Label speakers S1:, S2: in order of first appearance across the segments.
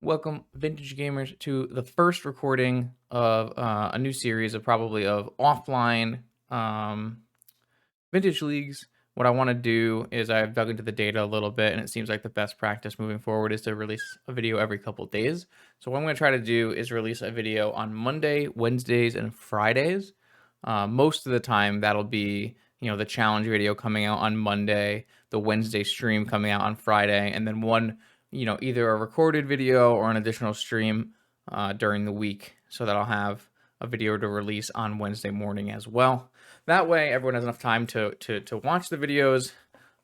S1: Welcome, vintage gamers, to the first recording of a new series of probably of offline vintage leagues. What I want to do is I've dug into the data a little bit, and it seems like the best practice moving forward is to release a video every couple days. So what I'm going to try to do is release a video on Monday, Wednesdays, and Fridays. Most of the time, that'll be the challenge video coming out on Monday, the Wednesday stream coming out on Friday, and then one either a recorded video or an additional stream during the week, so that I'll have a video to release on Wednesday morning as well. That way, everyone has enough time to watch the videos,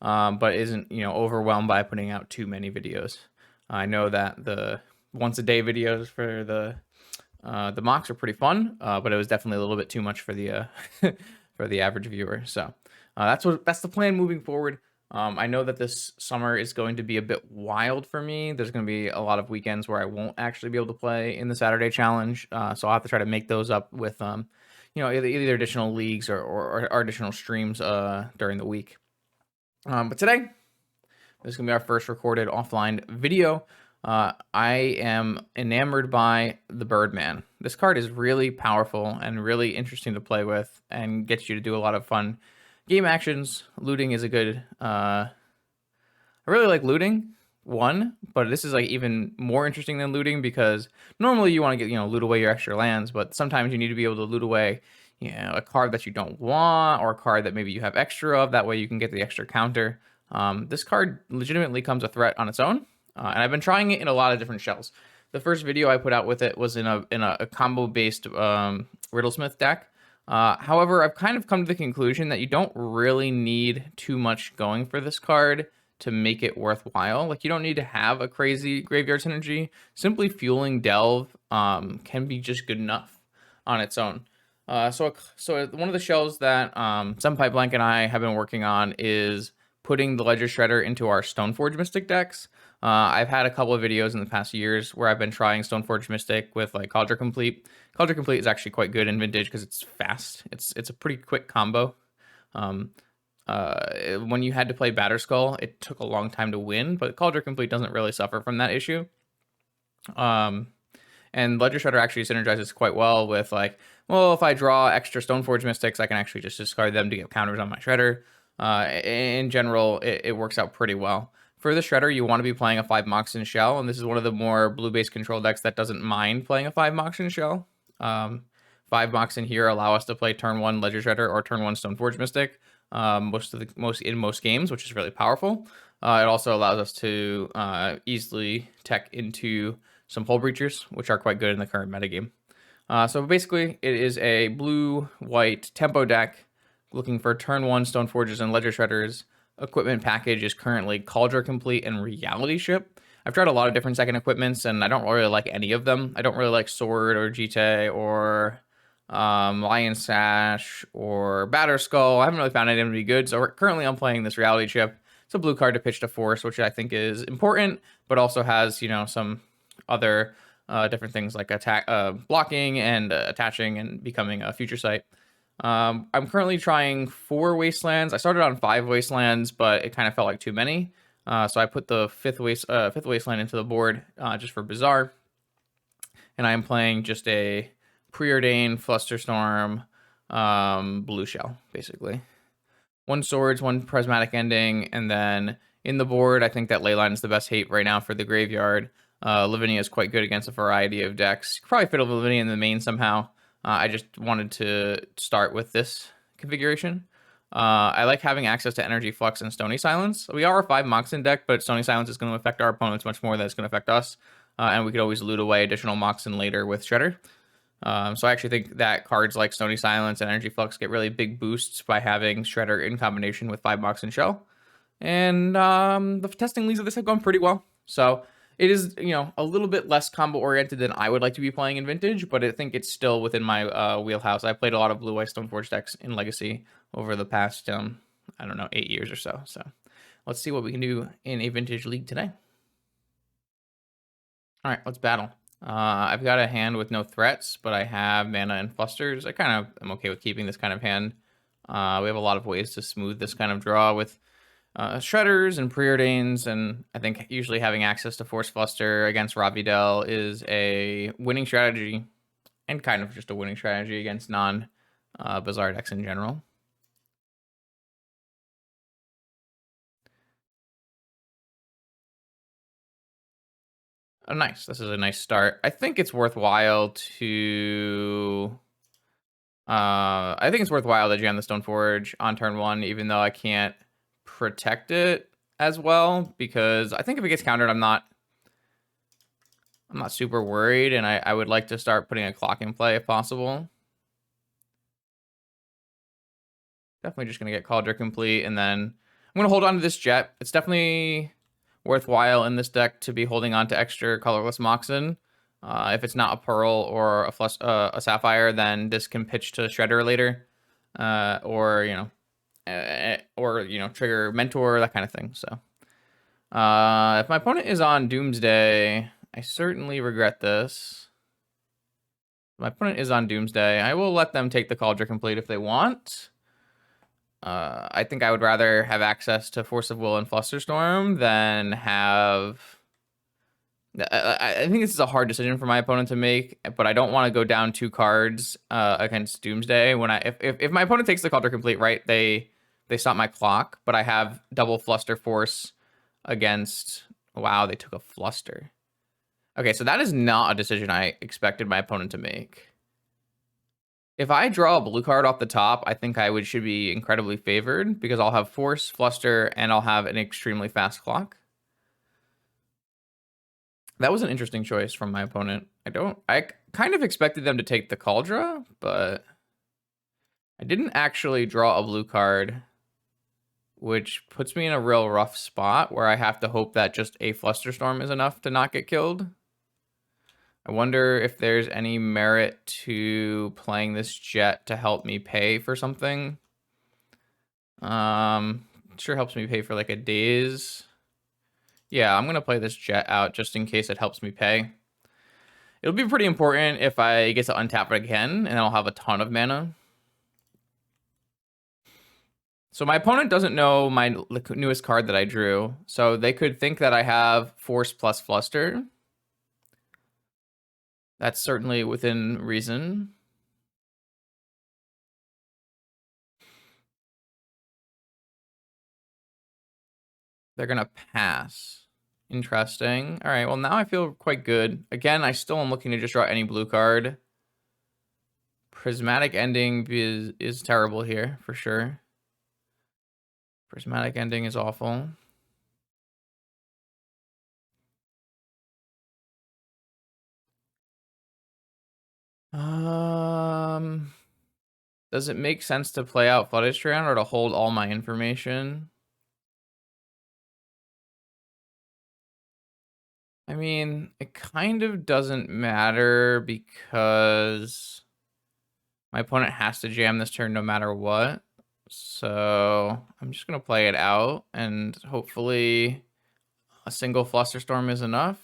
S1: but isn't overwhelmed by putting out too many videos. I know that the once a day videos for the mocks are pretty fun, but it was definitely a little bit too much for the for the average viewer. So that's the plan moving forward. I know that this summer is going to be a bit wild for me. There's going to be a lot of weekends where I won't actually be able to play in the Saturday challenge. So I'll have to try to make those up with, either additional leagues or additional streams during the week. But today, this is going to be our first recorded offline video. I am enamored by the Birdman. This card is really powerful and really interesting to play with and gets you to do a lot of fun game actions. Looting is a good, I really like looting, but this is like even more interesting than looting, because normally you want to get, loot away your extra lands, but sometimes you need to be able to loot away, a card that you don't want, or a card that maybe you have extra of. That way you can get the extra counter. This card legitimately comes a threat on its own, and I've been trying it in a lot of different shells. The first video I put out with it was in a combo-based Riddlesmith deck. However, I've kind of come to the conclusion that you don't really need too much going for this card to make it worthwhile. Like, you don't need to have a crazy graveyard synergy. Simply fueling Delve can be just good enough on its own. So one of the shells that Sunpipeblank and I have been working on is putting the Ledger Shredder into our Stoneforge Mystic decks. I've had a couple of videos in the past years where I've been trying Stoneforge Mystic with like Cauldron Complete. Cauldron Complete is actually quite good in Vintage because it's fast. It's a pretty quick combo. When you had to play Batterskull, it took a long time to win, but Cauldron Complete doesn't really suffer from that issue. And Ledger Shredder actually synergizes quite well with, like, well, if I draw extra Stoneforge Mystics, I can actually just discard them to get counters on my Shredder. In general, it works out pretty well. For the Shredder, you want to be playing a 5 Moxen Shell, and this is one of the more blue-based control decks that doesn't mind playing a 5 Moxen Shell. 5 Moxen here allow us to play turn 1 Ledger Shredder or turn 1 Stoneforge Mystic in most games, which is really powerful. It also allows us to easily tech into some Hull Breachers, which are quite good in the current metagame. So basically, it is a blue-white tempo deck looking for turn 1 Stoneforges and Ledger Shredders. Equipment package is currently Cauldron Complete and Reality Ship. I've tried a lot of different second equipments, and I don't really like any of them. I don't really like Sword or Jite or Lion Sash or Batterskull. I haven't really found any of them to be good, so currently I'm playing this Reality Ship. It's a blue card to pitch to force, which I think is important, but also has, some other different things like attack, blocking and attaching and becoming a future sight. I'm currently trying 4 Wastelands. I started on 5 Wastelands, but it kind of felt like too many. So I put the fifth Wasteland into the board just for Bizarre. And I'm playing just a Preordained, Flusterstorm, blue shell, basically. 1 Swords, 1 Prismatic Ending, and then in the board, I think that Leyline is the best hate right now for the graveyard. Lavinia is quite good against a variety of decks. You could probably fit a Lavinia in the main somehow. I just wanted to start with this configuration. I like having access to Energy Flux and Stony Silence. We are a 5 Moxen deck, but Stony Silence is going to affect our opponents much more than it's going to affect us. And we could always loot away additional Moxen later with Shredder. So I actually think that cards like Stony Silence and Energy Flux get really big boosts by having Shredder in combination with 5 Moxen Shell. And the testing leagues of this have gone pretty well. So it is, a little bit less combo-oriented than I would like to be playing in Vintage, but I think it's still within my wheelhouse. I played a lot of Blue-White Stoneforge decks in Legacy over the past, 8 years or so. So let's see what we can do in a Vintage League today. All right, let's battle. I've got a hand with no threats, but I have mana and Flusters. I kind of am okay with keeping this kind of hand. We have a lot of ways to smooth this kind of draw with Shredders and Preordains, and I think usually having access to Force Fluster against Ravidel is a winning strategy, and kind of just a winning strategy against non-Bizarre decks in general. Oh, nice. This is a nice start. I think it's worthwhile to... I think it's worthwhile to jam the Stoneforge on turn 1, even though I can't protect it as well, because I think if it gets countered, I'm not super worried, and I would like to start putting a clock in play if possible. Definitely just going to get Cauldron Complete, and then I'm going to hold on to this Jet. It's definitely worthwhile in this deck to be holding on to extra Colorless Moxen. If it's not a Pearl or a Sapphire, then this can pitch to Shredder later, or trigger Mentor, that kind of thing. So, if my opponent is on Doomsday, I certainly regret this. If my opponent is on Doomsday, I will let them take the Cauldron Complete if they want. I think I would rather have access to Force of Will and Flusterstorm than have... I think this is a hard decision for my opponent to make, but I don't want to go down 2 cards against Doomsday. When if my opponent takes the Cauldron Complete, right, they stop my clock, but I have double Fluster Force against... Wow, they took a Fluster. Okay, so that is not a decision I expected my opponent to make. If I draw a blue card off the top, I think I should be incredibly favored because I'll have Force, Fluster, and I'll have an extremely fast clock. That was an interesting choice from my opponent. I kind of expected them to take the Cauldron, but I didn't actually draw a blue card, which puts me in a real rough spot where I have to hope that just a Flusterstorm is enough to not get killed. I wonder if there's any merit to playing this Jet to help me pay for something. Sure helps me pay for like a daze. Yeah, I'm gonna play this Jet out just in case it helps me pay. It'll be pretty important if I get to untap it again, and I'll have a ton of mana. So my opponent doesn't know my newest card that I drew, so they could think that I have Force plus Fluster. That's certainly within reason. They're gonna pass. Interesting. All right, well, now I feel quite good. Again, I still am looking to just draw any blue card. Prismatic Ending is terrible here, for sure. Prismatic Ending is awful. Does it make sense to play out Floodistran or to hold all my information? I mean, it kind of doesn't matter because my opponent has to jam this turn no matter what. So I'm just going to play it out, and hopefully a single Flusterstorm is enough.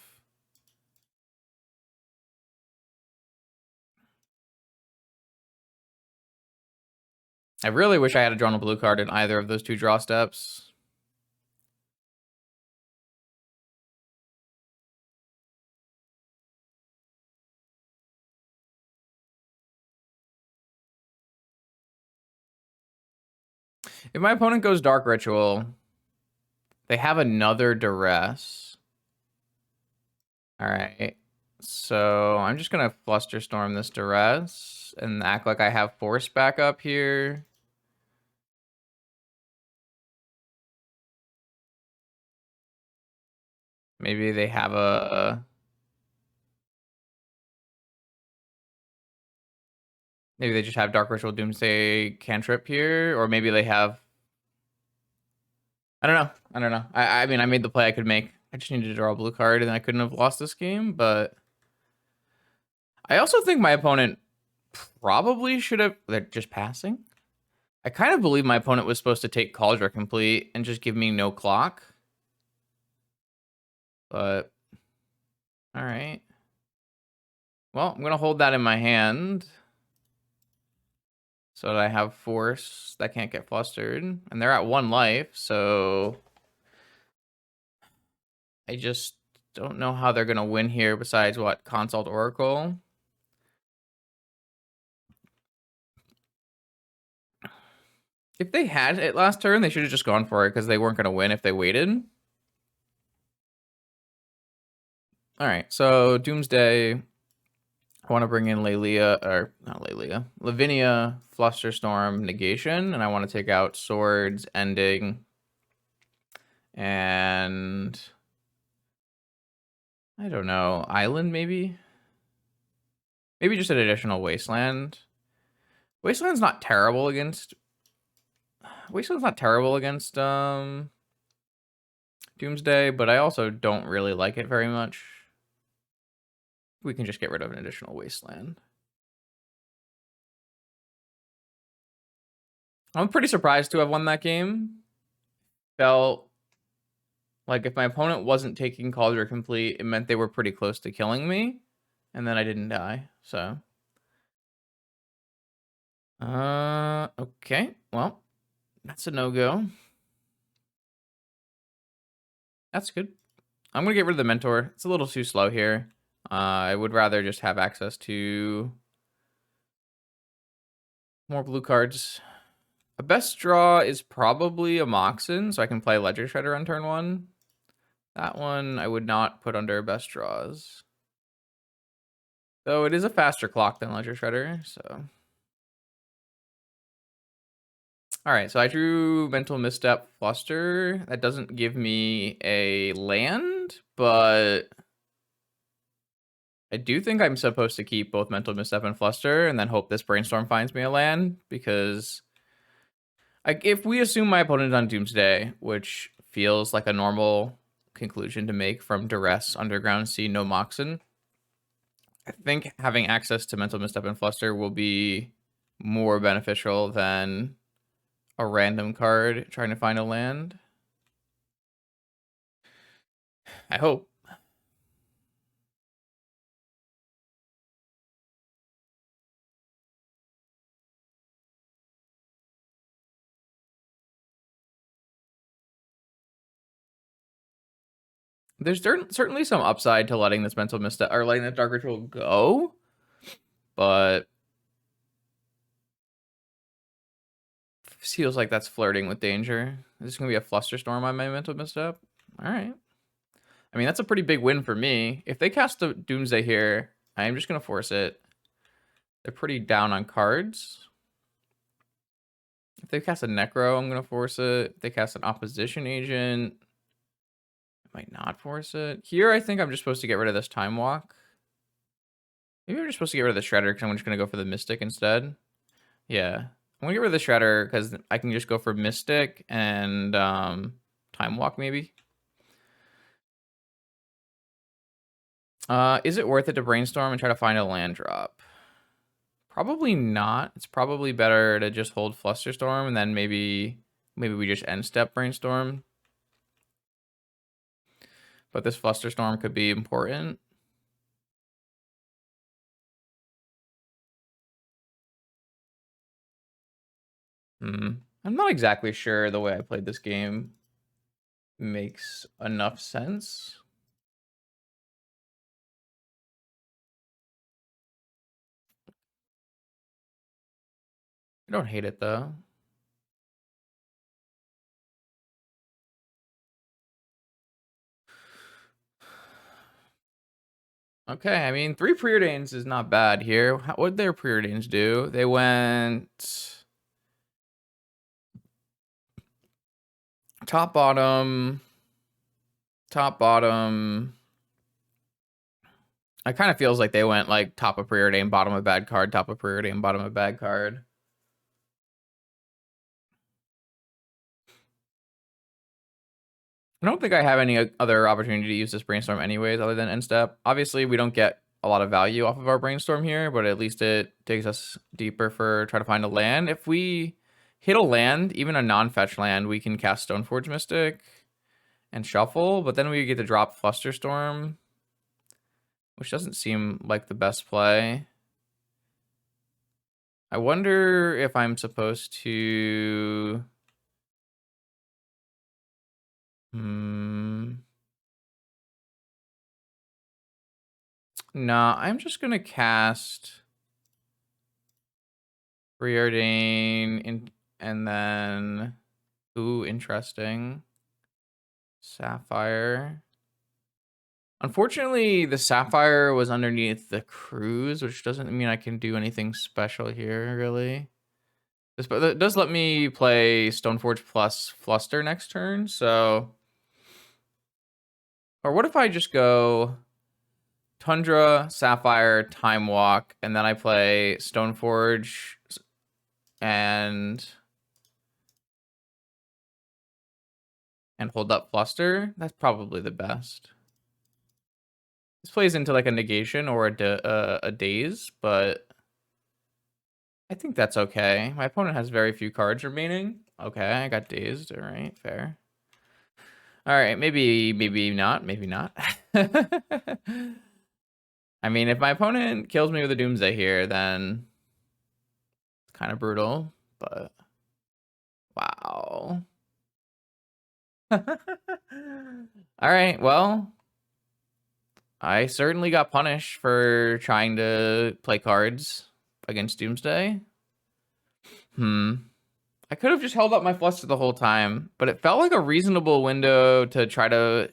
S1: I really wish I had drawn a blue card in either of those 2 draw steps. If my opponent goes Dark Ritual, they have another Duress. All right. So I'm just going to Flusterstorm this Duress and act like I have Force back up here. Maybe they have maybe they just have Dark Ritual Doomsday cantrip here, or maybe they have... I don't know. I mean, I made the play I could make. I just needed to draw a blue card, and I couldn't have lost this game, but... I also think my opponent probably should have... They're just passing? I kind of believe my opponent was supposed to take Cauldron Complete and just give me no clock. But... Alright. Well, I'm going to hold that in my hand. so that I have force that can't get flustered. And they're at 1 life, so I just don't know how they're going to win here besides, what, Consult Oracle? If they had it last turn, they should have just gone for it because they weren't going to win if they waited. All right, so Doomsday. I want to bring in Lelia, or not Lelia, Lavinia, Flusterstorm, Negation, and I want to take out Swords, Ending, and I don't know, Island maybe? Maybe just an additional Wasteland. Wasteland's not terrible against Doomsday, but I also don't really like it very much. We can just get rid of an additional Wasteland. I'm pretty surprised to have won that game. Felt like if my opponent wasn't taking Cauldron Complete, it meant they were pretty close to killing me, and then I didn't die, so. Okay, well, that's a no-go. That's good. I'm gonna get rid of the Mentor. It's a little too slow here. I would rather just have access to more blue cards. A best draw is probably a Moxen, so I can play Ledger Shredder on turn 1. That one I would not put under best draws. Though it is a faster clock than Ledger Shredder, so. Alright, so I drew Mental Misstep Fluster. That doesn't give me a land, but I do think I'm supposed to keep both Mental Misstep and Fluster and then hope this Brainstorm finds me a land, because if we assume my opponent on Doomsday, which feels like a normal conclusion to make from Duress, Underground Sea, no Moxen, I think having access to Mental Misstep and Fluster will be more beneficial than a random card trying to find a land. I hope. There's certainly some upside to letting this Mental Misstep, or letting the Dark Ritual go, but feels like that's flirting with danger. Is this gonna be a Flusterstorm on my Mental Misstep? All right. I mean, that's a pretty big win for me. If they cast a Doomsday here, I am just gonna force it. They're pretty down on cards. If they cast a Necro, I'm gonna force it. If they cast an Opposition Agent, I might not force it. Here, I think I'm just supposed to get rid of this Time Walk. Maybe I'm just supposed to get rid of the Shredder because I'm just gonna go for the Mystic instead. Yeah, I'm gonna get rid of the Shredder because I can just go for Mystic and Time Walk maybe. Is it worth it to Brainstorm and try to find a land drop? Probably not. It's probably better to just hold Flusterstorm and then maybe we just end step Brainstorm. But this Flusterstorm could be important. I'm not exactly sure the way I played this game makes enough sense. I don't hate it though. Okay, I mean, 3 Preordains is not bad here. What did their Preordains do? They went top, bottom, top, bottom. It kind of feels like they went like top of Preordain, bottom of bad card, top of Preordain, bottom of bad card. I don't think I have any other opportunity to use this Brainstorm anyways other than end step. Obviously, we don't get a lot of value off of our Brainstorm here, but at least it takes us deeper for trying to find a land. If we hit a land, even a non-fetch land, we can cast Stoneforge Mystic and shuffle, but then we get to drop Flusterstorm, which doesn't seem like the best play. I wonder if I'm supposed to... No, I'm just gonna cast Preordain and then... Ooh, interesting. Sapphire. Unfortunately, the Sapphire was underneath the Cruise, which doesn't mean I can do anything special here, really. It does let me play Stoneforge plus Fluster next turn, so... Or what if I just go Tundra, Sapphire, Time Walk, and then I play Stoneforge and hold up Fluster? That's probably the best. This plays into like a negation or a daze, but I think that's okay. My opponent has very few cards remaining. Okay, I got dazed. All right, fair. All right, maybe not. Maybe not. I mean, if my opponent kills me with a Doomsday here, then it's kind of brutal, but wow. All right, well, I certainly got punished for trying to play cards against Doomsday. I could have just held up my Fluster the whole time, but it felt like a reasonable window to try to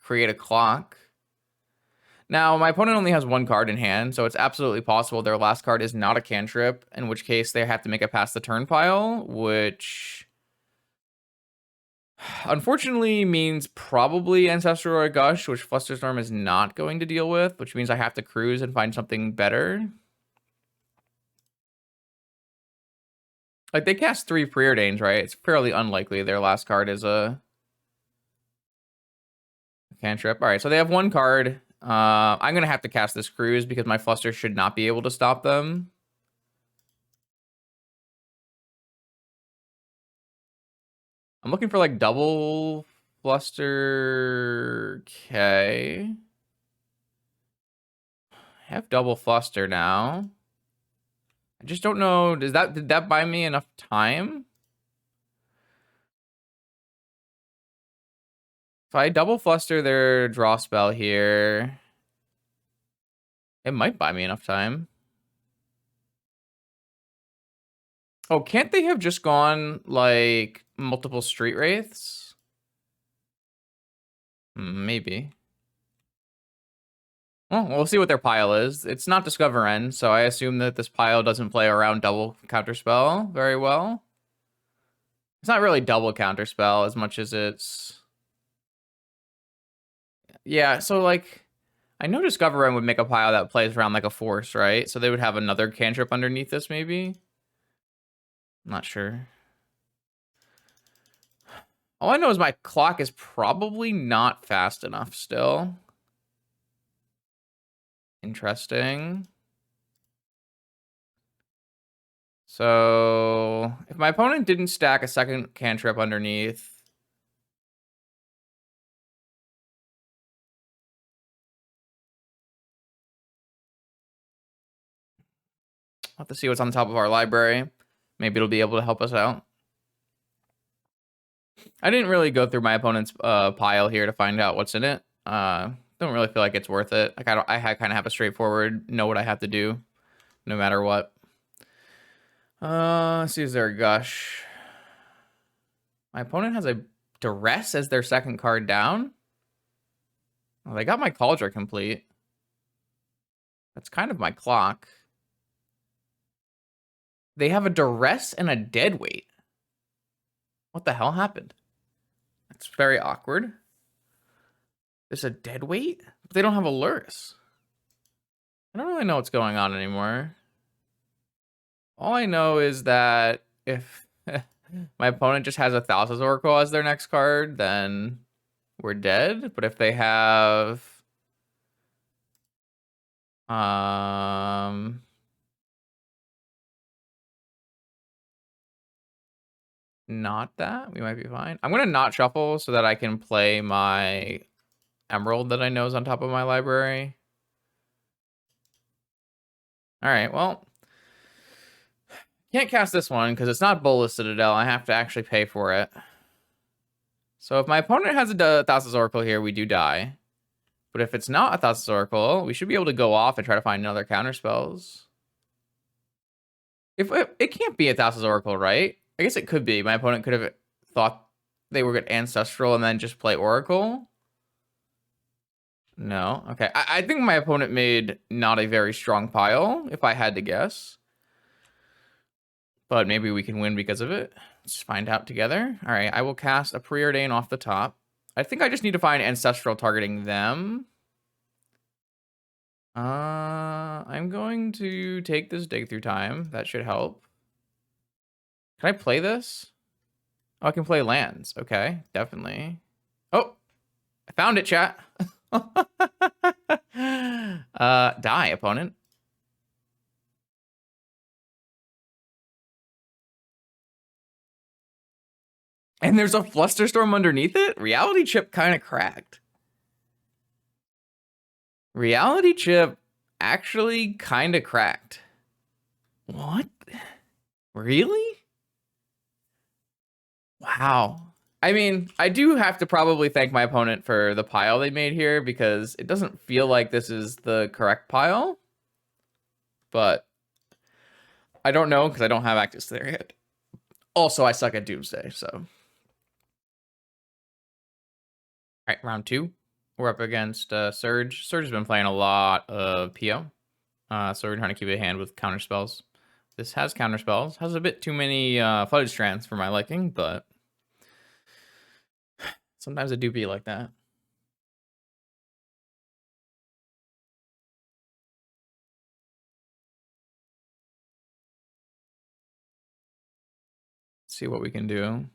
S1: create a clock. Now, my opponent only has one card in hand, so it's absolutely possible their last card is not a cantrip, in which case they have to make it past the turn pile, which unfortunately means probably Ancestral or Gush, which Flusterstorm is not going to deal with, which means I have to cruise and find something better. Like, they cast 3 Preordains, right? It's fairly unlikely their last card is a cantrip. All right, so they have one card. I'm going to have to cast this cruise because my Fluster should not be able to stop them. I'm looking for like double Fluster. Okay. I have double Fluster now. I just don't know. Did that buy me enough time? If I double Fluster their draw spell here, it might buy me enough time. Oh, can't they have just gone like multiple Street Wraiths? Maybe. Well, we'll see what their pile is. It's not Discover End, so I assume that this pile doesn't play around double Counterspell very well. It's not really double Counterspell as much as it's... Yeah, so like... I know Discover End would make a pile that plays around like a Force, right? So they would have another cantrip underneath this, maybe? I'm not sure. All I know is my clock is probably not fast enough still. Interesting. So if my opponent didn't stack a second cantrip underneath, I'll have to see what's on top of our library. Maybe it'll be able to help us out. I didn't really go through my opponent's pile here to find out what's in it. Don't really feel like it's worth it. Like I kind of have a straightforward know what I have to do, no matter what. Let's see, is there a Gush? My opponent has a Duress as their second card down. Well, they got my Cauldron complete. That's kind of my clock. They have a Duress and a Deadweight. What the hell happened? That's very awkward. There's a Deadweight? But they don't have a Lurrus. I don't really know what's going on anymore. All I know is that if my opponent just has a Thassa's Oracle as their next card, then we're dead. But if they have... not that, we might be fine. I'm gonna not shuffle so that I can play my Emerald that I know is on top of my library. All right, well, Can't cast this one because it's not Bolas Citadel. I have to actually pay for it. So if my opponent has a Thassa's Oracle here, we do die. But if it's not a Thassa's Oracle, we should be able to go off and try to find another counter spells. If it can't be a Thassa's Oracle, right? I guess it could be. My opponent could have thought they were good Ancestral and then just play Oracle. No. Okay. I think my opponent made not a very strong pile, if I had to guess. But maybe we can win because of it. Let's find out together. All right. I will cast a Preordain off the top. I think I just need to find Ancestral targeting them. I'm going to take this Dig Through Time. That should help. Can I play this? Oh, I can play lands. Okay, definitely. Oh, I found it, chat. Die, opponent. And there's a Flusterstorm underneath it? Reality Chip kind of cracked. Reality Chip actually kind of cracked. What? Really? Wow. I mean, I do have to probably thank my opponent for the pile they made here because it doesn't feel like this is the correct pile. But I don't know because I don't have access to there yet. Also, I suck at Doomsday, so. All right, round 2. We're up against Surge. Surge has been playing a lot of PO. So we're trying to keep it in hand with counter spells. This has counter spells. Has a bit too many Flooded Strands for my liking, but sometimes it do be like that. Let's see what we can do.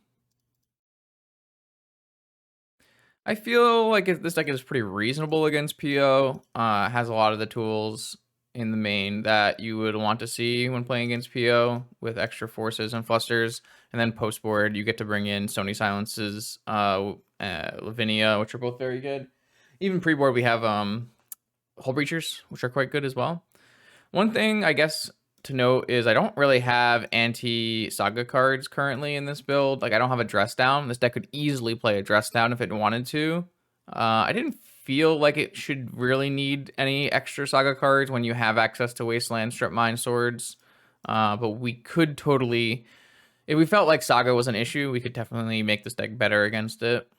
S1: I feel like this deck is pretty reasonable against PO. Has a lot of the tools in the main that you would want to see when playing against PO with extra forces and flusters. And then post board, you get to bring in Sony Silences, Lavinia, which are both very good. Even pre-board, we have Hull Breachers, which are quite good as well. One thing, I guess, to note is I don't really have anti-Saga cards currently in this build. Like, I don't have a Dress Down. This deck could easily play a Dress Down if it wanted to. I didn't feel like it should really need any extra Saga cards when you have access to Wasteland, Strip Mine, Swords. But we could totally... If we felt like Saga was an issue, we could definitely make this deck better against it.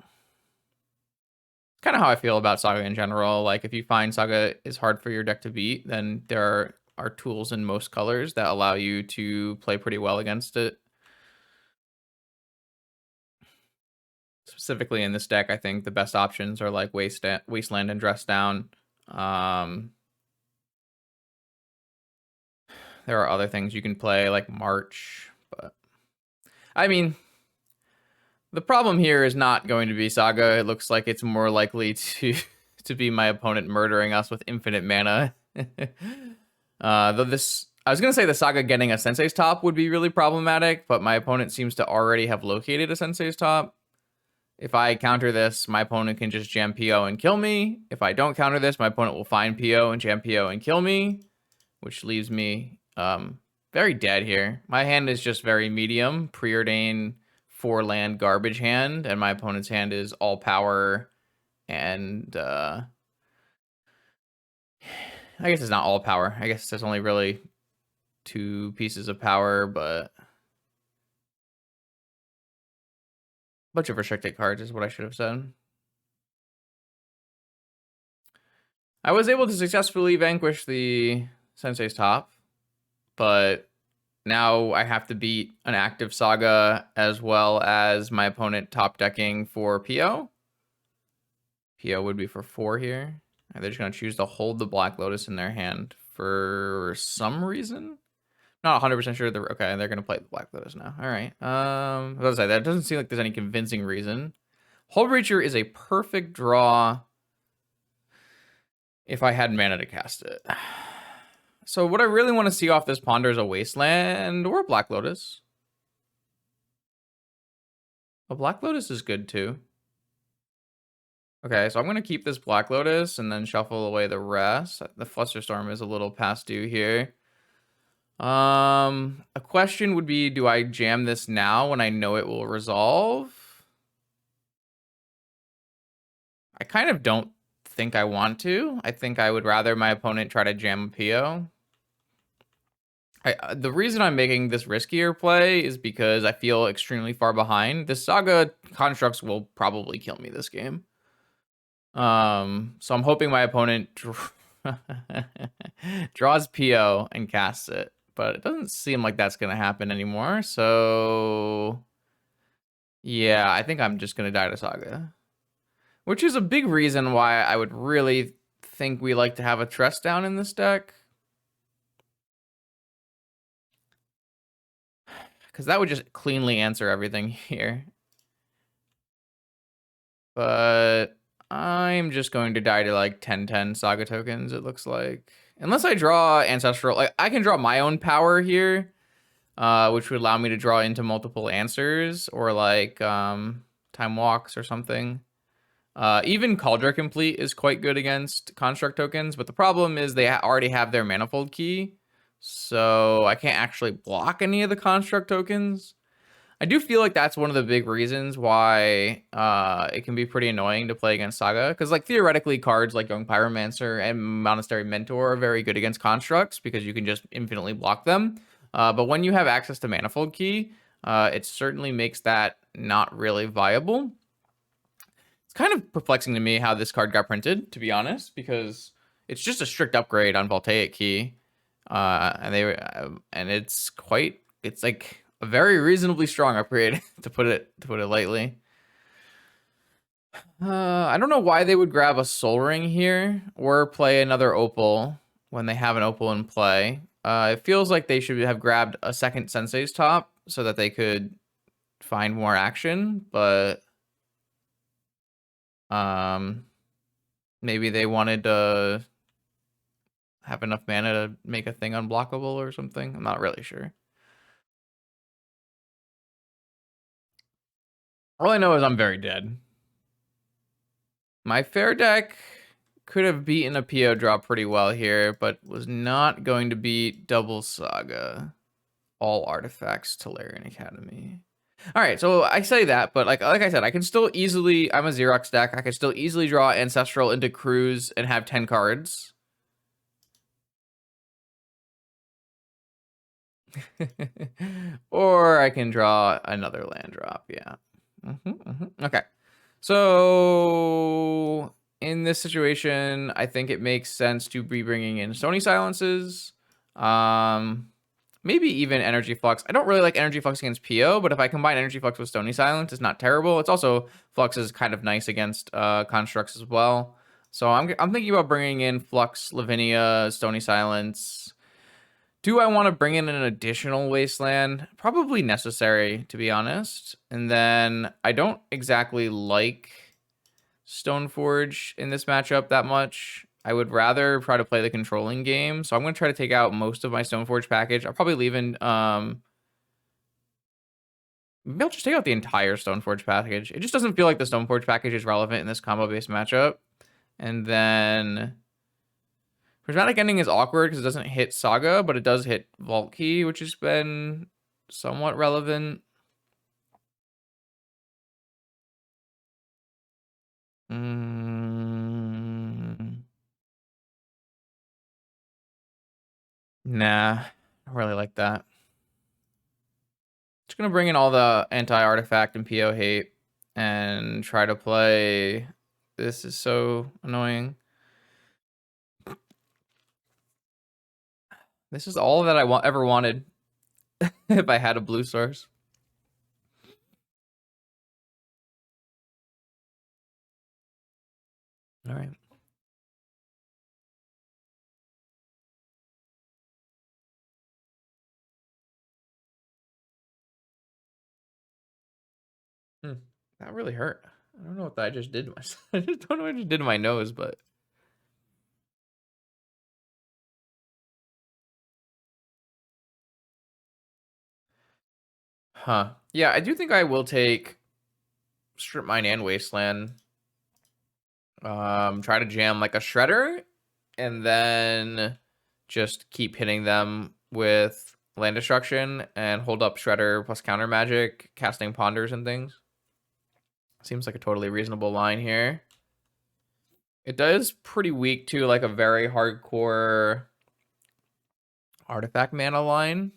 S1: Kind of how I feel about Saga in general. Like, if you find Saga is hard for your deck to beat, then there are tools in most colors that allow you to play pretty well against it. Specifically in this deck, I think the best options are like Wasteland and Dress Down. There are other things you can play like March, but I mean, the problem here is not going to be Saga. It looks like it's more likely to be my opponent murdering us with infinite mana. Though this, I was gonna say the Saga getting a Sensei's Top would be really problematic, but my opponent seems to already have located a Sensei's Top. If I counter this, my opponent can just jam PO and kill me. If I don't counter this, my opponent will find PO and jam PO and kill me, which leaves me very dead here. My hand is just very medium, preordain 4-land garbage hand, and my opponent's hand is all power and I guess it's not all power. I guess there's only really 2 pieces of power, but a bunch of restricted cards is what I should have said. I was able to successfully vanquish the Sensei's Top, but now I have to beat an active Saga as well as my opponent top decking for PO. PO would be for 4 here. And they're just going to choose to hold the Black Lotus in their hand for some reason. Not 100% sure. Okay, they're going to play the Black Lotus now. All right. I was going to say, that doesn't seem like there's any convincing reason. Hull Breacher is a perfect draw if I had mana to cast it. So what I really want to see off this Ponder is a Wasteland or a Black Lotus. A Black Lotus is good too. Okay, so I'm going to keep this Black Lotus and then shuffle away the rest. The Flusterstorm is a little past due here. A question would be, do I jam this now when I know it will resolve? I kind of don't think I want to. I think I would rather my opponent try to jam a PO. The reason I'm making this riskier play is because I feel extremely far behind. The Saga constructs will probably kill me this game. So I'm hoping my opponent draws PO and casts it, but it doesn't seem like that's gonna happen anymore. So yeah, I think I'm just gonna die to Saga, which is a big reason why I would really think we like to have a Tress down in this deck. Because that would just cleanly answer everything here. But I'm just going to die to like 10/10 Saga tokens, it looks like. Unless I draw Ancestral. Like, I can draw my own power here, which would allow me to draw into multiple answers, or like Time Walks or something. Even Cauldron Complete is quite good against construct tokens, but the problem is they already have their manifold key, so I can't actually block any of the construct tokens. I do feel like that's one of the big reasons why it can be pretty annoying to play against Saga, because like theoretically cards like Young Pyromancer and Monastery Mentor are very good against constructs because you can just infinitely block them. But when you have access to manifold key, it certainly makes that not really viable. It's kind of perplexing to me how this card got printed, to be honest, because it's just a strict upgrade on Voltaic Key, and it's like a very reasonably strong upgrade to put it lightly. I don't know why they would grab a Soul Ring here or play another Opal when they have an Opal in play. It feels like they should have grabbed a second Sensei's Top so that they could find more action, but maybe they wanted to have enough mana to make a thing unblockable or something. I'm not really sure. All I know is I'm very dead. My fair deck could have beaten a PO draw pretty well here, but was not going to beat Double Saga. All artifacts, Tolarian Academy. All right, so I say that, but like I said, I can still easily, I'm a Xerox deck, I can still easily draw Ancestral into Cruise and have 10 cards. Or I can draw another land drop, yeah. Okay. So in this situation, I think it makes sense to be bringing in Stony Silences. Maybe even Energy Flux. I don't really like Energy Flux against PO, but if I combine Energy Flux with Stony Silence, it's not terrible. It's also, Flux is kind of nice against constructs as well. So I'm thinking about bringing in Flux, Lavinia, Stony Silence. Do I want to bring in an additional Wasteland? Probably necessary, to be honest. And then I don't exactly like Stoneforge in this matchup that much. I would rather try to play the controlling game. So I'm going to try to take out most of my Stoneforge package. I'll probably leave in... maybe I'll just take out the entire Stoneforge package. It just doesn't feel like the Stoneforge package is relevant in this combo-based matchup. And then... Prismatic Ending is awkward because it doesn't hit Saga, but it does hit Vault Key, which has been somewhat relevant. Nah, I don't really like that. Just gonna bring in all the anti-artifact and PO hate and try to play. This is so annoying. This is all that I ever wanted if I had a blue source. All right. That really hurt. I don't know what I just did to myself. I just don't know what I just did to my nose, but... Huh. Yeah, I do think I will take Strip Mine and Wasteland. Try to jam like a Shredder, and then just keep hitting them with land destruction and hold up Shredder plus counter magic, casting Ponders and things. Seems like a totally reasonable line here. It does pretty weak to like a very hardcore artifact mana line.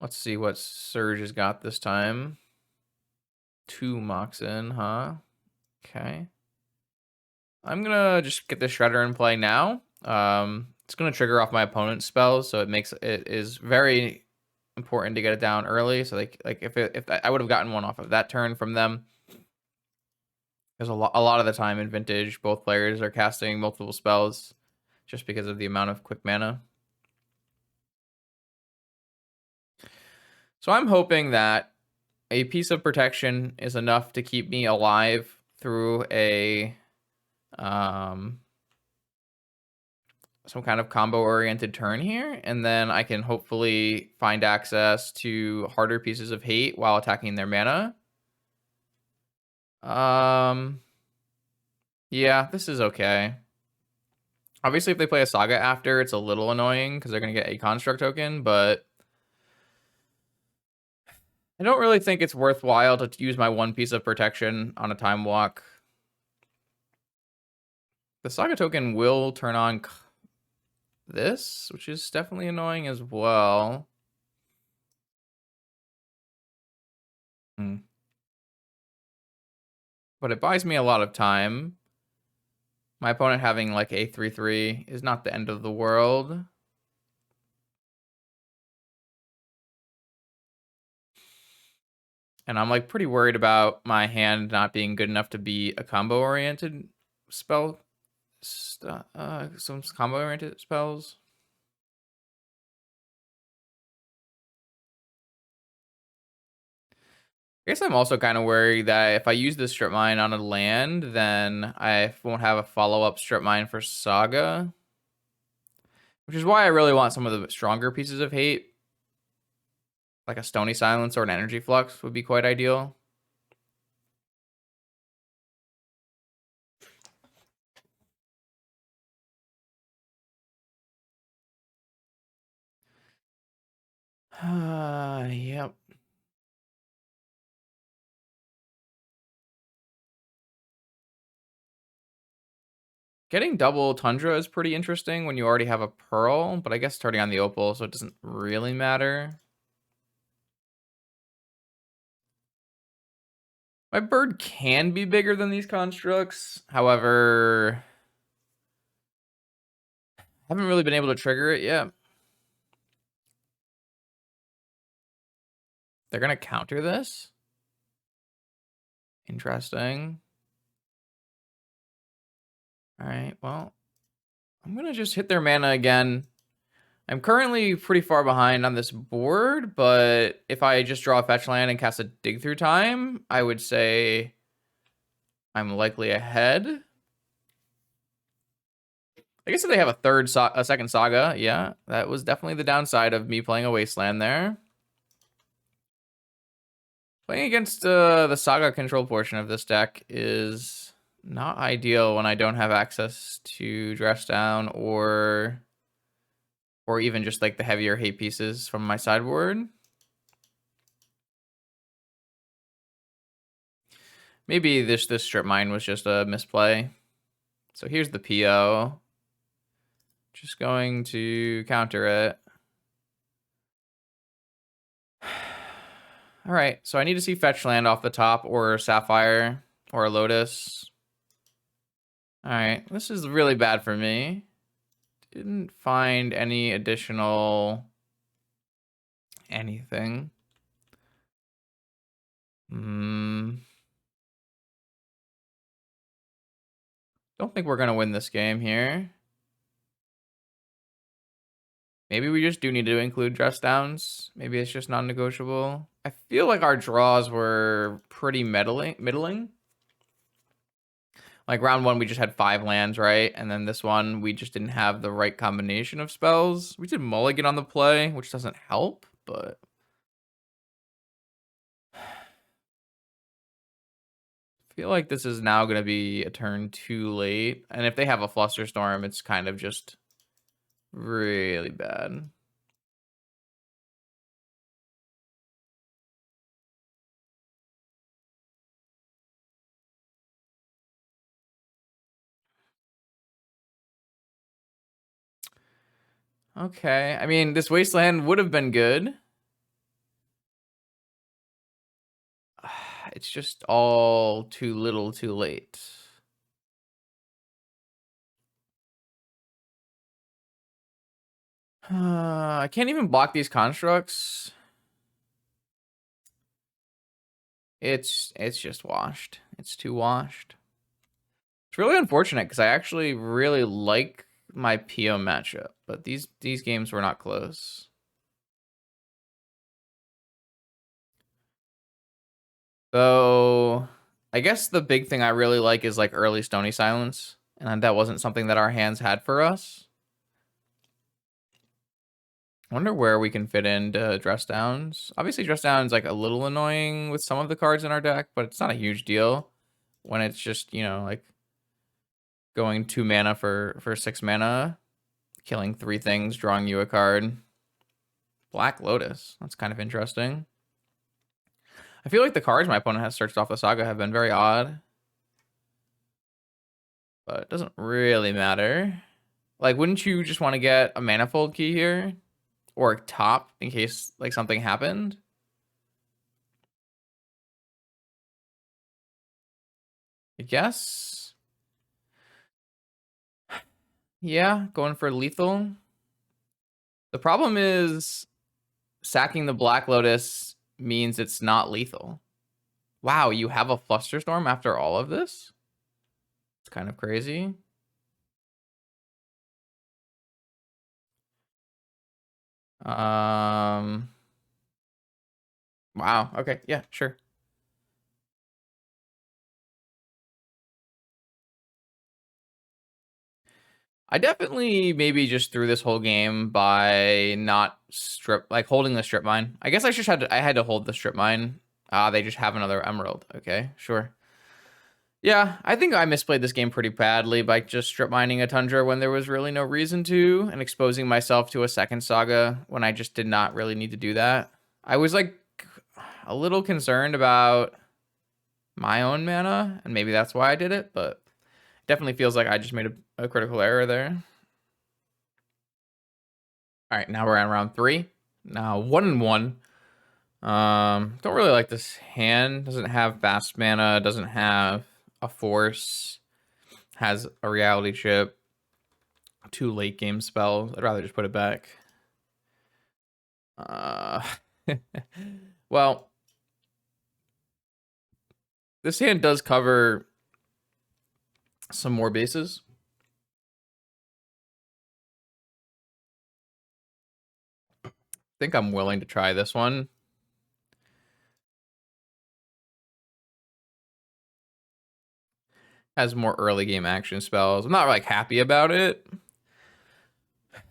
S1: Let's see what Surge has got this time. 2 Moxen, huh? Okay. I'm gonna just get the Shredder in play now. It's gonna trigger off my opponent's spells, so it is very important to get it down early. So like if I would have gotten one off of that turn from them. There's a lot of the time in Vintage, both players are casting multiple spells just because of the amount of quick mana. So I'm hoping that a piece of protection is enough to keep me alive through a some kind of combo-oriented turn here, and then I can hopefully find access to harder pieces of hate while attacking their mana. Yeah, this is okay. Obviously, if they play a Saga after, it's a little annoying because they're going to get a Construct token, but I don't really think it's worthwhile to use my one piece of protection on a Time Walk. The Saga token will turn on this, which is definitely annoying as well. But it buys me a lot of time. My opponent having like a 3/3 is not the end of the world. And I'm like pretty worried about my hand not being good enough to be a combo-oriented spell. Some combo-oriented spells. I guess I'm also kind of worried that if I use this strip mine on a land, then I won't have a follow-up strip mine for Saga. Which is why I really want some of the stronger pieces of hate. Like a Stony Silence or an Energy Flux would be quite ideal. Yep. Getting double Tundra is pretty interesting when you already have a Pearl, but I guess turning on the Opal, so it doesn't really matter. My bird can be bigger than these constructs. However, I haven't really been able to trigger it yet. They're going to counter this. Interesting. All right, well, I'm going to just hit their mana again. I'm currently pretty far behind on this board, but if I just draw a fetch land and cast a Dig Through Time, I would say I'm likely ahead. I guess if they have a second Saga, yeah, that was definitely the downside of me playing a Wasteland there. Playing against the Saga control portion of this deck is not ideal when I don't have access to Dress Down or even just like the heavier hate pieces from my sideboard. Maybe this strip mine was just a misplay. So here's the PO. Just going to counter it. All right, so I need to see fetch land off the top or Sapphire or a Lotus. All right, this is really bad for me. Didn't find any additional anything. Don't think we're gonna win this game here. Maybe we just do need to include dress downs. Maybe it's just non-negotiable. I feel like our draws were pretty middling. Like round 1, we just had 5 lands, right? And then this one, we just didn't have the right combination of spells. We did mulligan on the play, which doesn't help, but feel like this is now going to be a turn too late. And if they have a Flusterstorm, it's kind of just really bad. Okay. I mean, this Wasteland would have been good. It's just all too little too late. I can't even block these constructs. It's just washed. It's too washed. It's really unfortunate because I actually really like my PO matchup, but these games were not close. So I guess the big thing I really like is like early Stony Silence, and that wasn't something that our hands had for us. I wonder where we can fit into Dress Downs. Obviously, Dress Down's like a little annoying with some of the cards in our deck, but it's not a huge deal when it's just, you know, like going 2 mana for 6 mana, killing 3 things, drawing you a card. Black Lotus. That's kind of interesting. I feel like the cards my opponent has searched off the saga have been very odd. But it doesn't really matter. Like, wouldn't you just want to get a manifold key here? Or a top in case like something happened? I guess. Yeah, going for lethal. The problem is sacking the Black Lotus means it's not lethal. Wow, you have a Flusterstorm after all of this? It's kind of crazy. Wow, okay, yeah, sure. I definitely maybe just threw this whole game by not holding the strip mine. I guess I had to hold the strip mine. They just have another emerald. Okay, sure. Yeah, I think I misplayed this game pretty badly by just strip mining a Tundra when there was really no reason to, and exposing myself to a second saga when I just did not really need to do that. I was like a little concerned about my own mana, and maybe that's why I did it, but it definitely feels like I just made a critical error there. All right, now we're on round 3. Now 1-1. Don't really like this hand. Doesn't have fast mana. Doesn't have a force. Has a reality chip. 2 late game spells. I'd rather just put it back. Well, this hand does cover some more bases. I think I'm willing to try this one. Has more early game action spells. I'm not like happy about it.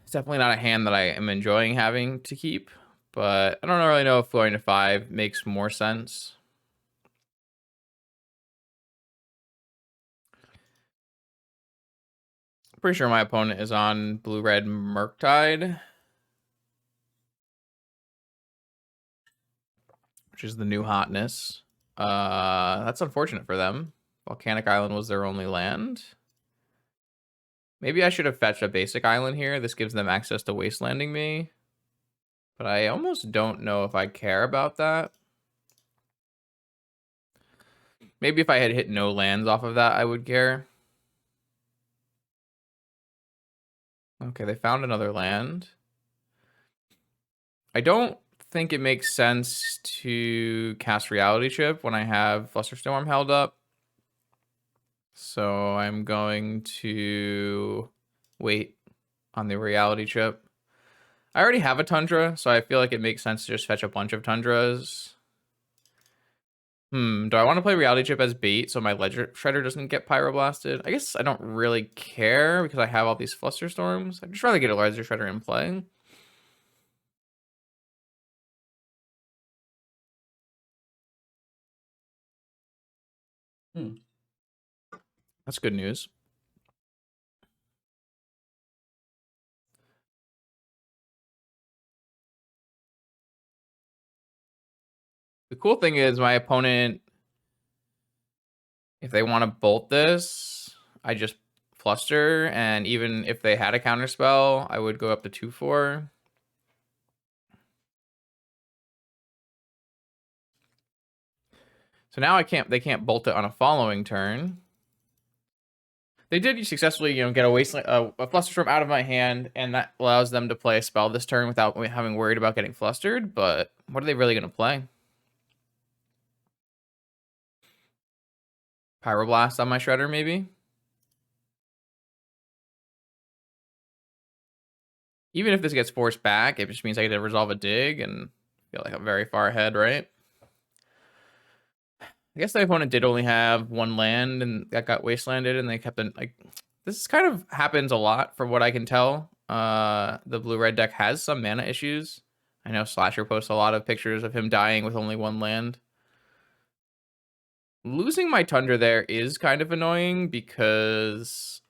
S1: It's definitely not a hand that I am enjoying having to keep, but I don't really know if going to 5 makes more sense. Pretty sure my opponent is on blue-red Murktide, which is the new hotness. That's unfortunate for them. Volcanic Island was their only land. Maybe I should have fetched a basic island here. This gives them access to wastelanding me. But I almost don't know if I care about that. Maybe if I had hit no lands off of that, I would care. Okay, they found another land. I don't think it makes sense to cast Reality Chip when I have Flusterstorm held up. So I'm going to wait on the Reality Chip. I already have a Tundra, so I feel like it makes sense to just fetch a bunch of Tundras. Do I want to play Reality Chip as bait so my Ledger Shredder doesn't get Pyroblasted? I guess I don't really care because I have all these Flusterstorms. I'd just rather get a Ledger Shredder in play. That's good news. The cool thing is my opponent, if they want to bolt this, I just fluster, and even if they had a counterspell, I would go up to 2/4. So now they can't bolt it on a following turn. They did successfully, get a Flusterstorm out of my hand, and that allows them to play a spell this turn without having worried about getting flustered. But what are they really going to play? Pyroblast on my Shredder, maybe? Even if this gets forced back, it just means I get to resolve a dig, and I feel like I'm very far ahead, right? I guess the opponent did only have one land, and that got wastelanded, and they kept it like... This kind of happens a lot, from what I can tell. The blue-red deck has some mana issues. I know Slasher posts a lot of pictures of him dying with only one land. Losing my Tundra there is kind of annoying because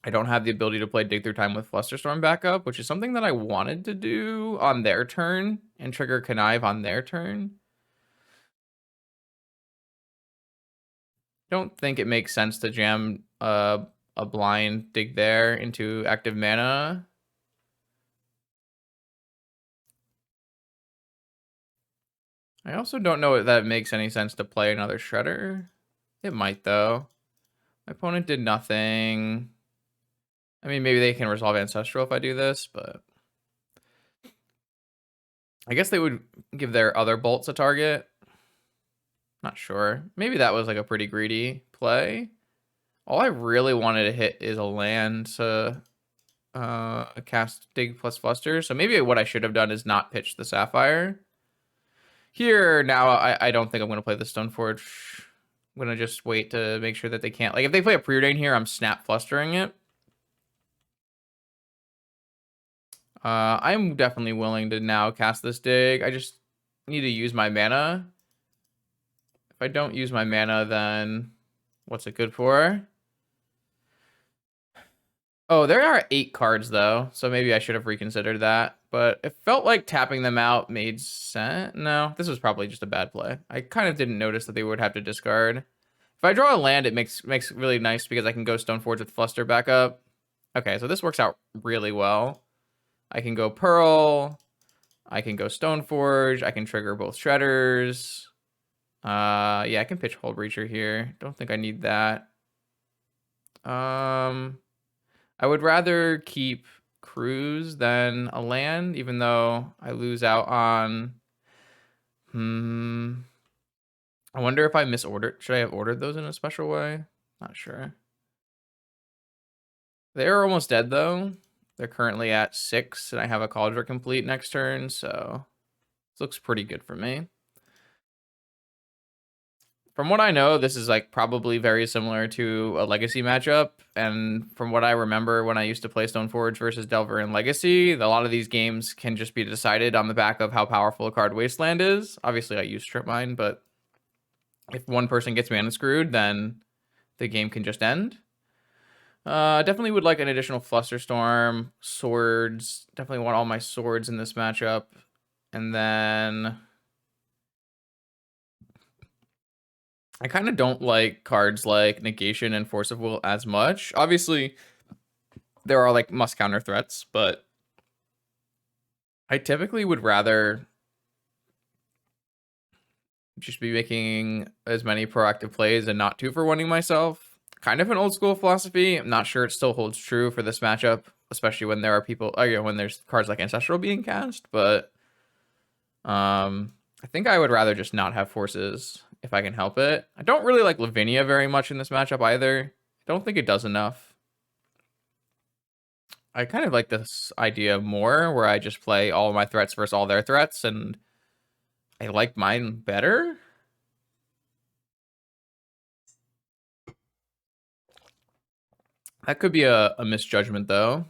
S1: I don't have the ability to play Dig Through Time with Flusterstorm backup, which is something that I wanted to do on their turn and trigger Connive on their turn. Don't think it makes sense to jam a blind dig there into active mana. I also don't know if that makes any sense to play another Shredder. It might, though. My opponent did nothing. I mean, maybe they can resolve Ancestral if I do this, but... I guess they would give their other bolts a target. Not sure. Maybe that was like a pretty greedy play. All I really wanted to hit is a land to cast Dig plus Fluster. So maybe what I should have done is not pitch the Sapphire. Here, now, I don't think I'm going to play the Stoneforge. I'm going to just wait to make sure that they can't... Like, if they play a Preordain here, I'm snap flustering it. I'm definitely willing to now cast this dig. I just need to use my mana. If I don't use my mana, then what's it good for? Oh, there are 8 cards, though, so maybe I should have reconsidered that. But it felt like tapping them out made sense. No, this was probably just a bad play. I kind of didn't notice that they would have to discard. If I draw a land, it makes really nice because I can go Stoneforge with Fluster back up. Okay, so this works out really well. I can go Pearl. I can go Stoneforge. I can trigger both Shredders. Yeah, I can pitch Hull Breacher here. Don't think I need that. I would rather keep Cruise than a land, even though I lose out on... I wonder if I misordered. Should I have ordered those in a special way? Not sure. They're almost dead, though. They're currently at 6, and I have a Cauldron complete next turn, so this looks pretty good for me. From what I know, this is like probably very similar to a Legacy matchup, and from what I remember when I used to play Stoneforge versus Delver in Legacy, a lot of these games can just be decided on the back of how powerful a card Wasteland is. Obviously, I use Strip Mine, but if one person gets mana screwed, then the game can just end. Definitely would like an additional Flusterstorm, swords. Definitely want all my swords in this matchup. And then I kind of don't like cards like Negation and Force of Will as much. Obviously, there are like must counter threats, but I typically would rather just be making as many proactive plays and not 2-for-1ing myself. Kind of an old school philosophy. I'm not sure it still holds true for this matchup, especially when there are people, when there's cards like Ancestral being cast, but I think I would rather just not have forces if I can help it. I don't really like Lavinia very much in this matchup either. I don't think it does enough. I kind of like this idea more where I just play all my threats versus all their threats, and I like mine better. That could be a misjudgment, though.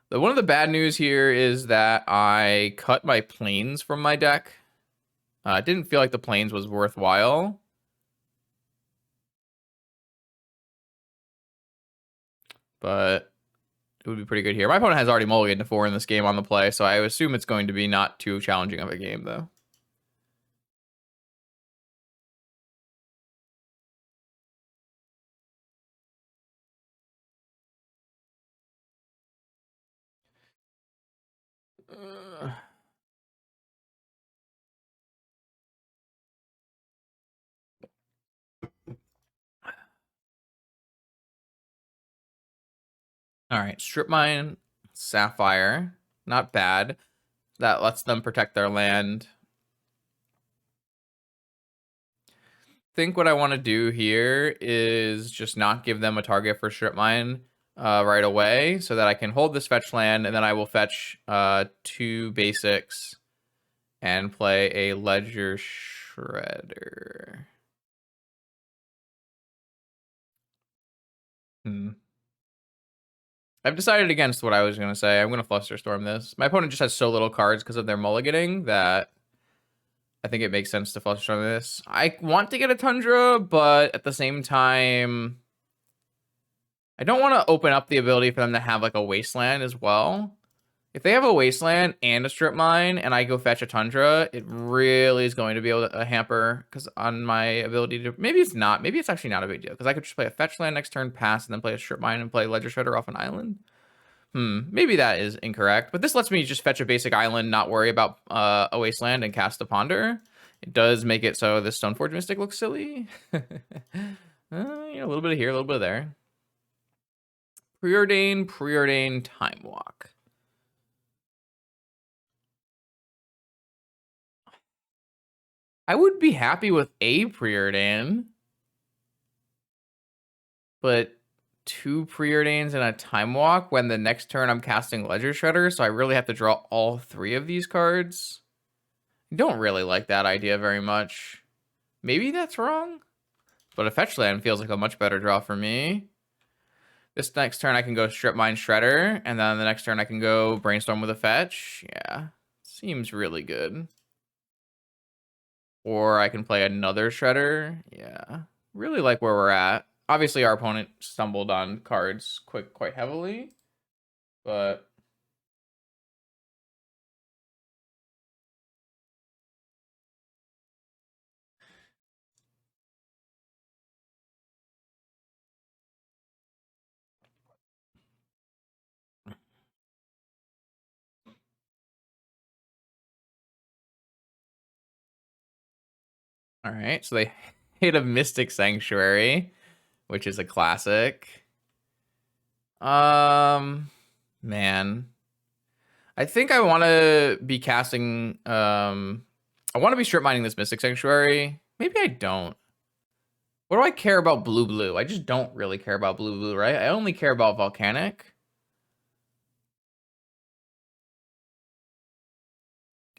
S1: One of the bad news here is that I cut my planes from my deck. It didn't feel like the planes was worthwhile. But it would be pretty good here. My opponent has already mulliganed to 4 in this game on the play, so I assume it's going to be not too challenging of a game, though. All right, Strip Mine, Sapphire. Not bad. That lets them protect their land. Think what I want to do here is just not give them a target for Strip Mine right away, so that I can hold this fetch land, and then I will fetch 2 basics and play a Ledger Shredder. I've decided against what I was going to say. I'm going to Flusterstorm this. My opponent just has so little cards because of their mulliganing that I think it makes sense to Flusterstorm this. I want to get a Tundra, but at the same time, I don't want to open up the ability for them to have like a Wasteland as well. If they have a Wasteland and a Strip Mine and I go fetch a Tundra, it really is going to be able to hamper because on my ability to... Maybe it's not. Maybe it's actually not a big deal because I could just play a fetch land next turn, pass, and then play a Strip Mine and play Ledger Shredder off an island. Maybe that is incorrect, but this lets me just fetch a basic island, not worry about a Wasteland, and cast a Ponder. It does make it so the Stoneforge Mystic looks silly. A little bit of here, a little bit of there. Preordain, Time Walk. I would be happy with a Preordain, but 2 Preordains and a Time Walk when the next turn I'm casting Ledger Shredder, so I really have to draw all 3 of these cards. I don't really like that idea very much. Maybe that's wrong, but a fetch land feels like a much better draw for me. This next turn I can go Strip Mine Shredder, and then the next turn I can go Brainstorm with a fetch. Yeah, seems really good. Or I can play another Shredder. Yeah, really like where we're at. Obviously, our opponent stumbled on cards quite heavily, but... All right, so they hit a Mystic Sanctuary, which is a classic. Man. I think I want to be casting, I want to be strip mining this Mystic Sanctuary. Maybe I don't. What do I care about blue? I just don't really care about blue, right? I only care about Volcanic.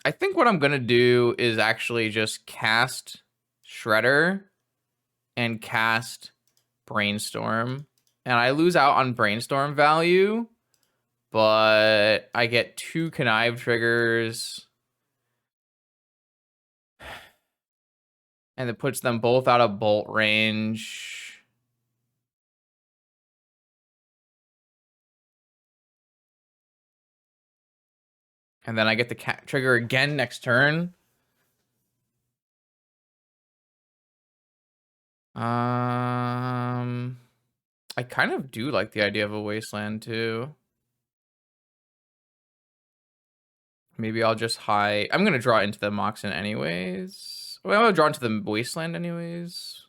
S1: I think what I'm going to do is actually just cast Shredder and cast Brainstorm. And I lose out on Brainstorm value, but I get 2 Connive triggers. And it puts them both out of bolt range. And then I get the trigger again next turn. I kind of do like the idea of a Wasteland too. Maybe I'll just hide. I'm gonna draw into the Moxen anyways. Well, I'll draw into the Wasteland anyways.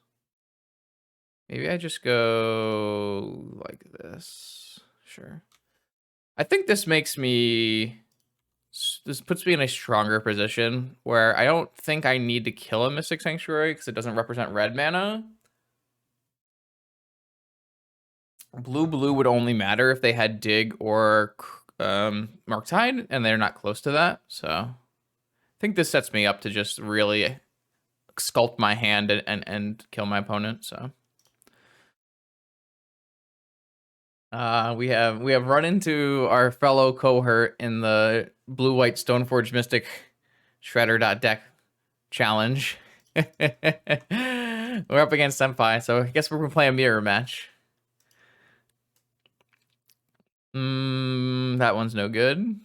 S1: Maybe I just go like this. Sure. I think this makes me... This puts me in a stronger position where I don't think I need to kill a Mystic Sanctuary because it doesn't represent red mana. Blue would only matter if they had Dig or Marktide, and they're not close to that. So I think this sets me up to just really sculpt my hand and kill my opponent. So we have run into our fellow cohort in the blue-white Stoneforge Mystic Shredder.deck challenge. We're up against Senpai, so I guess we're gonna play a mirror match. That one's no good.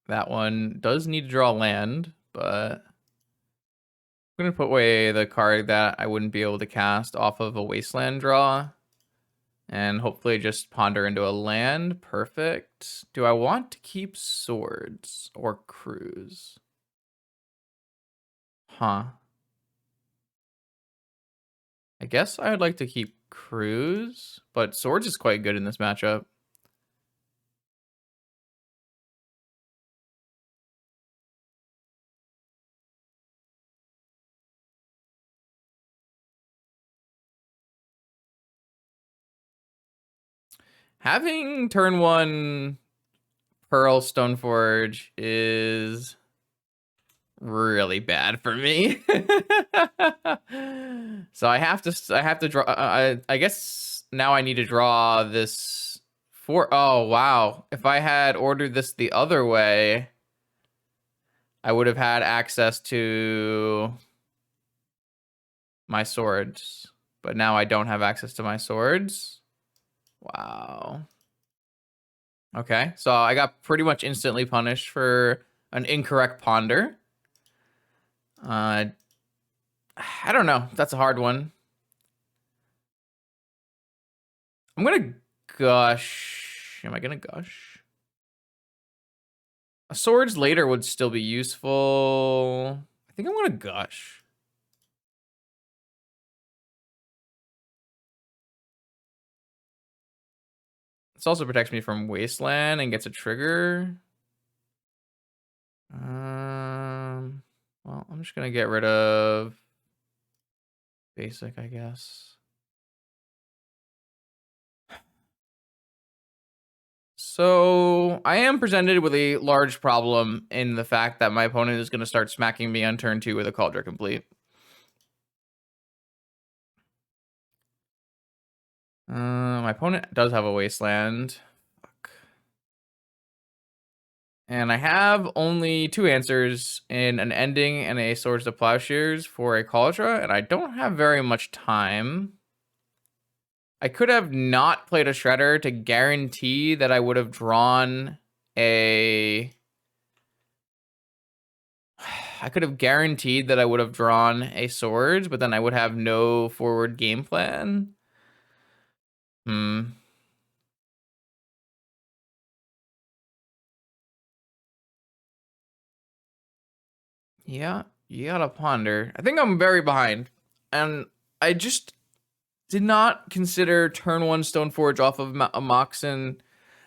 S1: That one does need to draw land, but I'm gonna put away the card that I wouldn't be able to cast off of a wasteland draw. And hopefully just ponder into a land. Perfect. Do I want to keep swords or cruise? Huh. I guess I would like to keep cruise, but swords is quite good in this matchup. Having turn 1 Pearl Stoneforge is really bad for me. So I have to draw. I guess now I need to draw this for. Oh wow! If I had ordered this the other way, I would have had access to my swords, but now I don't have access to my swords. Wow. Okay, so I got pretty much instantly punished for an incorrect ponder. I don't know. That's a hard one. I'm gonna gush. Am I gonna gush? A swords later would still be useful. I think I'm gonna gush. This also protects me from wasteland and gets a trigger. Well, I'm just gonna get rid of basic, I guess. So I am presented with a large problem in the fact that my opponent is going to start smacking me on turn 2 with a Cauldron Complete. My opponent does have a Wasteland. Fuck. And I have only 2 answers in an Ending and a Swords to Plowshares for a Cauldron, and I don't have very much time. I could have not played a Shredder to guarantee that I would have drawn a... I could have guaranteed that I would have drawn a Swords, but then I would have no forward game plan. Yeah, you gotta ponder. I think I'm very behind. And I just did not consider turn 1 Stoneforge off of a Moxen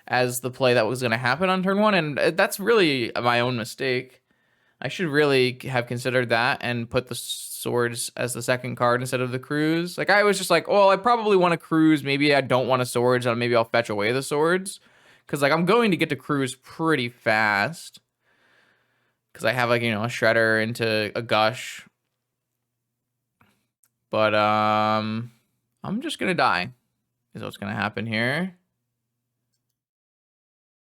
S1: as the play that was going to happen on turn 1, and that's really my own mistake. I should really have considered that and put the swords as the second card instead of the cruise. Like, I was just like, well, I probably want to cruise. Maybe I don't want a swords, and maybe I'll fetch away the swords. Because, like, I'm going to get to cruise pretty fast. Because I have, like, you know, a shredder into a gush. But, I'm just going to die. Is what's going to happen here.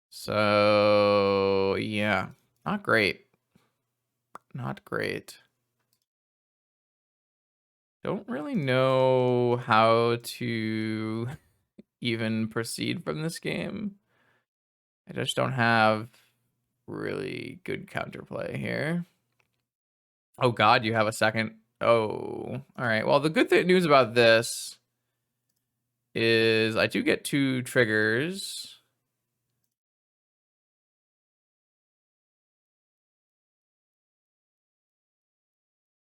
S1: So, yeah. Not great. Not great. Don't really know how to even proceed from this game. I just don't have really good counterplay here. Oh god, you have a second. Oh, all right. Well, the good news about this is I do get 2 triggers.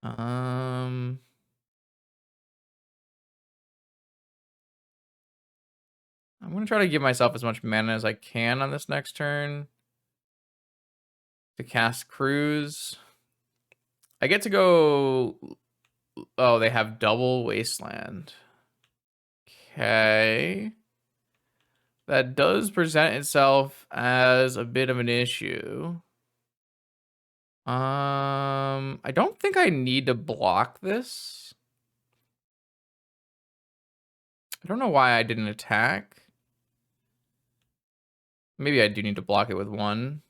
S1: I'm gonna try to give myself as much mana as I can on this next turn to cast Cruise. I get to go... Oh, they have double Wasteland. Okay. That does present itself as a bit of an issue. I don't think I need to block this. I don't know why I didn't attack. Maybe I do need to block it with 1.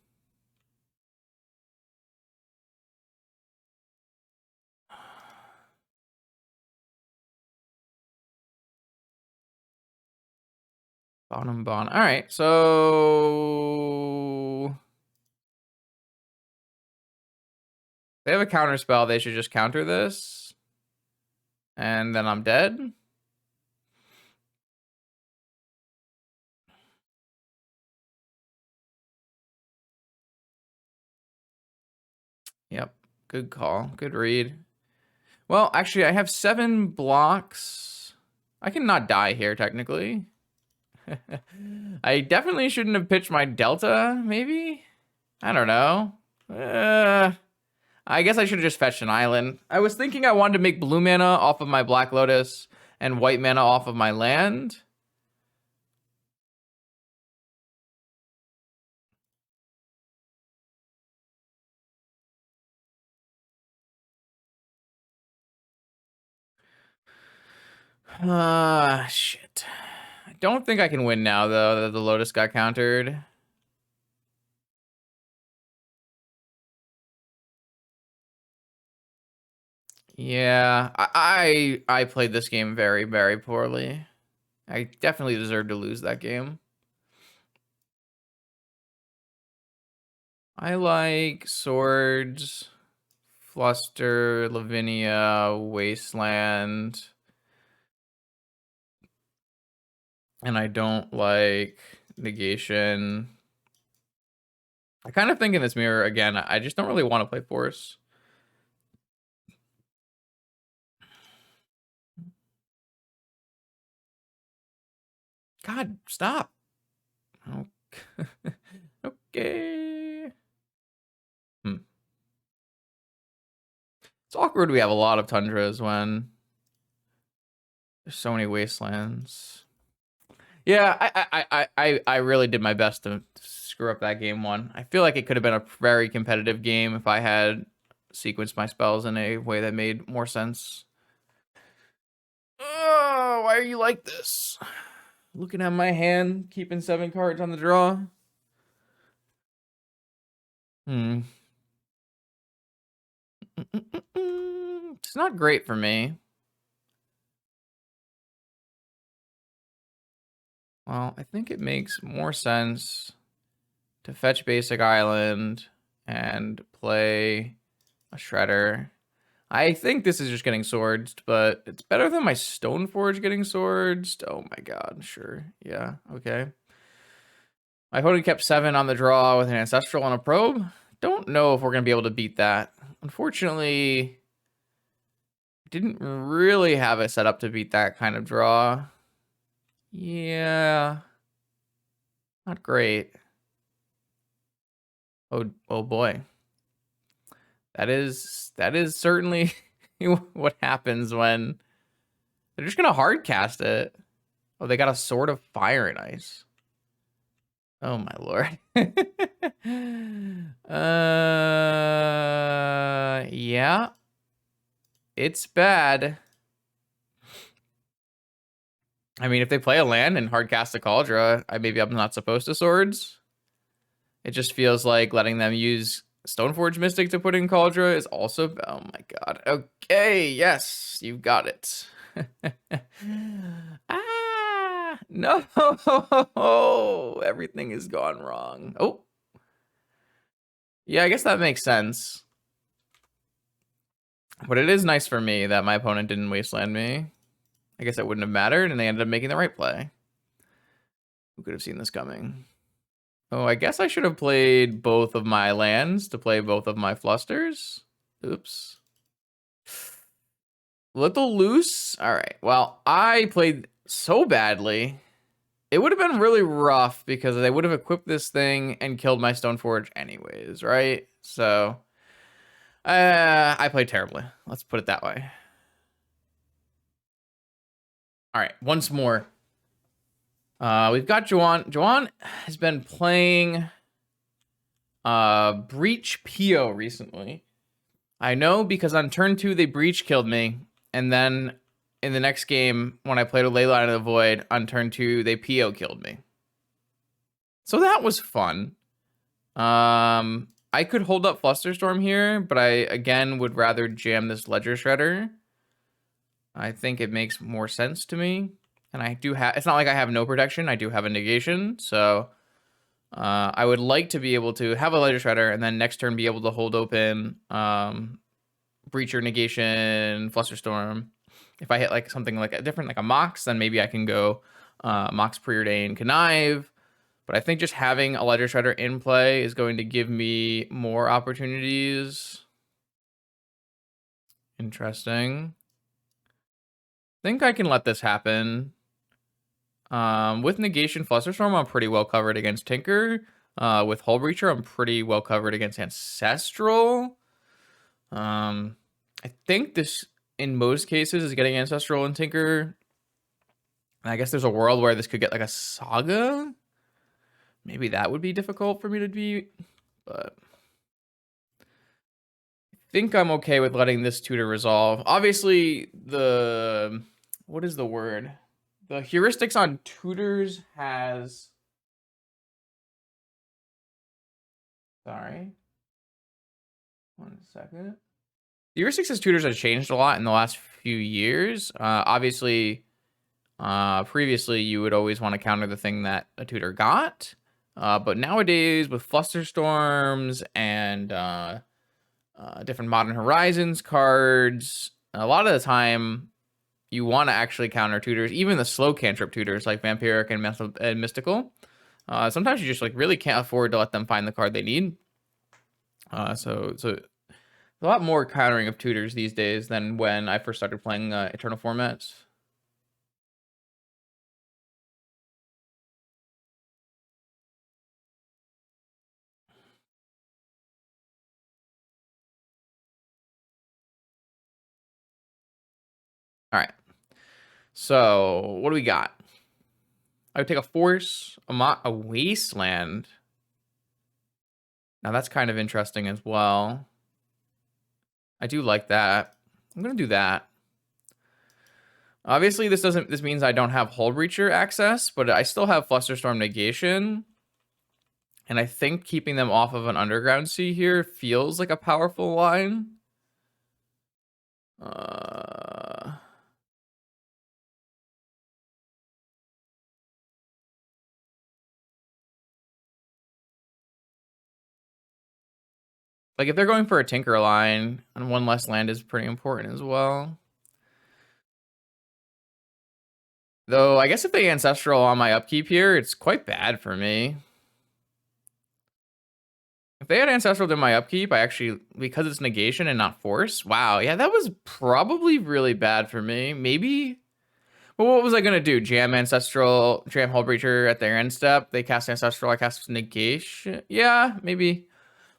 S1: Bottom. All right, so they have a counter spell. They should just counter this, and then I'm dead. Yep, good call, good read. Well, actually, I have 7 blocks. I can not die here, technically. I definitely shouldn't have pitched my Delta, maybe? I don't know. I guess I should have just fetched an island. I was thinking I wanted to make blue mana off of my Black Lotus and white mana off of my land. Shit. I don't think I can win now, though, that the Lotus got countered. Yeah, I played this game very, very poorly. I definitely deserve to lose that game. I like Swords, Fluster, Lavinia, Wasteland. And I don't like Negation. I kind of think in this mirror, again, I just don't really want to play Force. God, stop. Okay. Okay. It's awkward we have a lot of Tundras when there's so many Wastelands. Yeah, I really did my best to screw up that game 1. I feel like it could have been a very competitive game if I had sequenced my spells in a way that made more sense. Oh, why are you like this? Looking at my hand, keeping 7 cards on the draw. It's not great for me. Well, I think it makes more sense to fetch basic island and play a shredder. I think this is just getting swords, but it's better than my Stoneforge getting swords. Oh my god, sure. Yeah, okay. My opponent kept 7 on the draw with an Ancestral and a Probe. Don't know if we're going to be able to beat that. Unfortunately, didn't really have it set up to beat that kind of draw. Yeah. Not great. Oh boy. That is certainly what happens when they're just gonna hard cast it. Oh, they got a Sword of Fire and Ice. Oh my lord. Yeah. It's bad. I mean, if they play a land and hard cast a Cauldron, maybe I'm not supposed to swords. It just feels like letting them use Stoneforge Mystic to put in Cauldron is also... Oh my god. Okay, yes, you've got it. No! Everything has gone wrong. Oh. Yeah, I guess that makes sense. But it is nice for me that my opponent didn't wasteland me. I guess it wouldn't have mattered, and they ended up making the right play. Who could have seen this coming? Oh, I guess I should have played both of my lands to play both of my flusters. Oops. Little loose. All right. Well, I played so badly. It would have been really rough because they would have equipped this thing and killed my Stoneforge anyways, right? So, I played terribly. Let's put it that way. All right. Once more. We've got Juan. Juan has been playing Breach Pio recently. I know because on turn 2 they Breach killed me, and then in the next game when I played a Leyline of the Void on turn 2 they Pio killed me. So that was fun. I could hold up Flusterstorm here, but I again would rather jam this Ledger Shredder. I think it makes more sense to me. And I do have, it's not like I have no protection. I do have a negation. So I would like to be able to have a Ledger Shredder and then next turn be able to hold open Breacher, Negation, Flusterstorm. If I hit like something like a different, like a Mox, then maybe I can go Mox, Preordain, Connive. But I think just having a Ledger Shredder in play is going to give me more opportunities. Interesting. I think I can let this happen. With Negation, Flusterstorm, I'm pretty well covered against Tinker. With Hull Breacher, I'm pretty well covered against Ancestral. I think this, in most cases, is getting Ancestral and Tinker. And I guess there's a world where this could get like a Saga. Maybe that would be difficult for me to beat, but I think I'm okay with letting this tutor resolve. Obviously, what is the word? The heuristics on tutors has... Sorry. 1 second. The heuristics as tutors has changed a lot in the last few years. Obviously, previously you would always want to counter the thing that a tutor got. But nowadays, with Flusterstorms and different Modern Horizons cards, a lot of the time you want to actually counter tutors, even the slow cantrip tutors like Vampiric and Mystical. Sometimes you just like really can't afford to let them find the card they need. So a lot more countering of tutors these days than when I first started playing Eternal formats. All right. So what do we got? I would take a Force, a Wasteland. Now that's kind of interesting as well. I do like that. I'm gonna do that. Obviously, this means I don't have Hull Breacher access, but I still have Flusterstorm Negation. And I think keeping them off of an Underground Sea here feels like a powerful line. Like if they're going for a Tinker line, and one less land is pretty important as well. Though I guess if they Ancestral on my upkeep here, it's quite bad for me. If they had Ancestral in my upkeep, I actually, because it's negation and not force, wow, yeah, that was probably really bad for me. Maybe, but what was I gonna do? Jam Ancestral, jam Hull Breacher at their end step. They cast Ancestral, I cast negation. Yeah, maybe.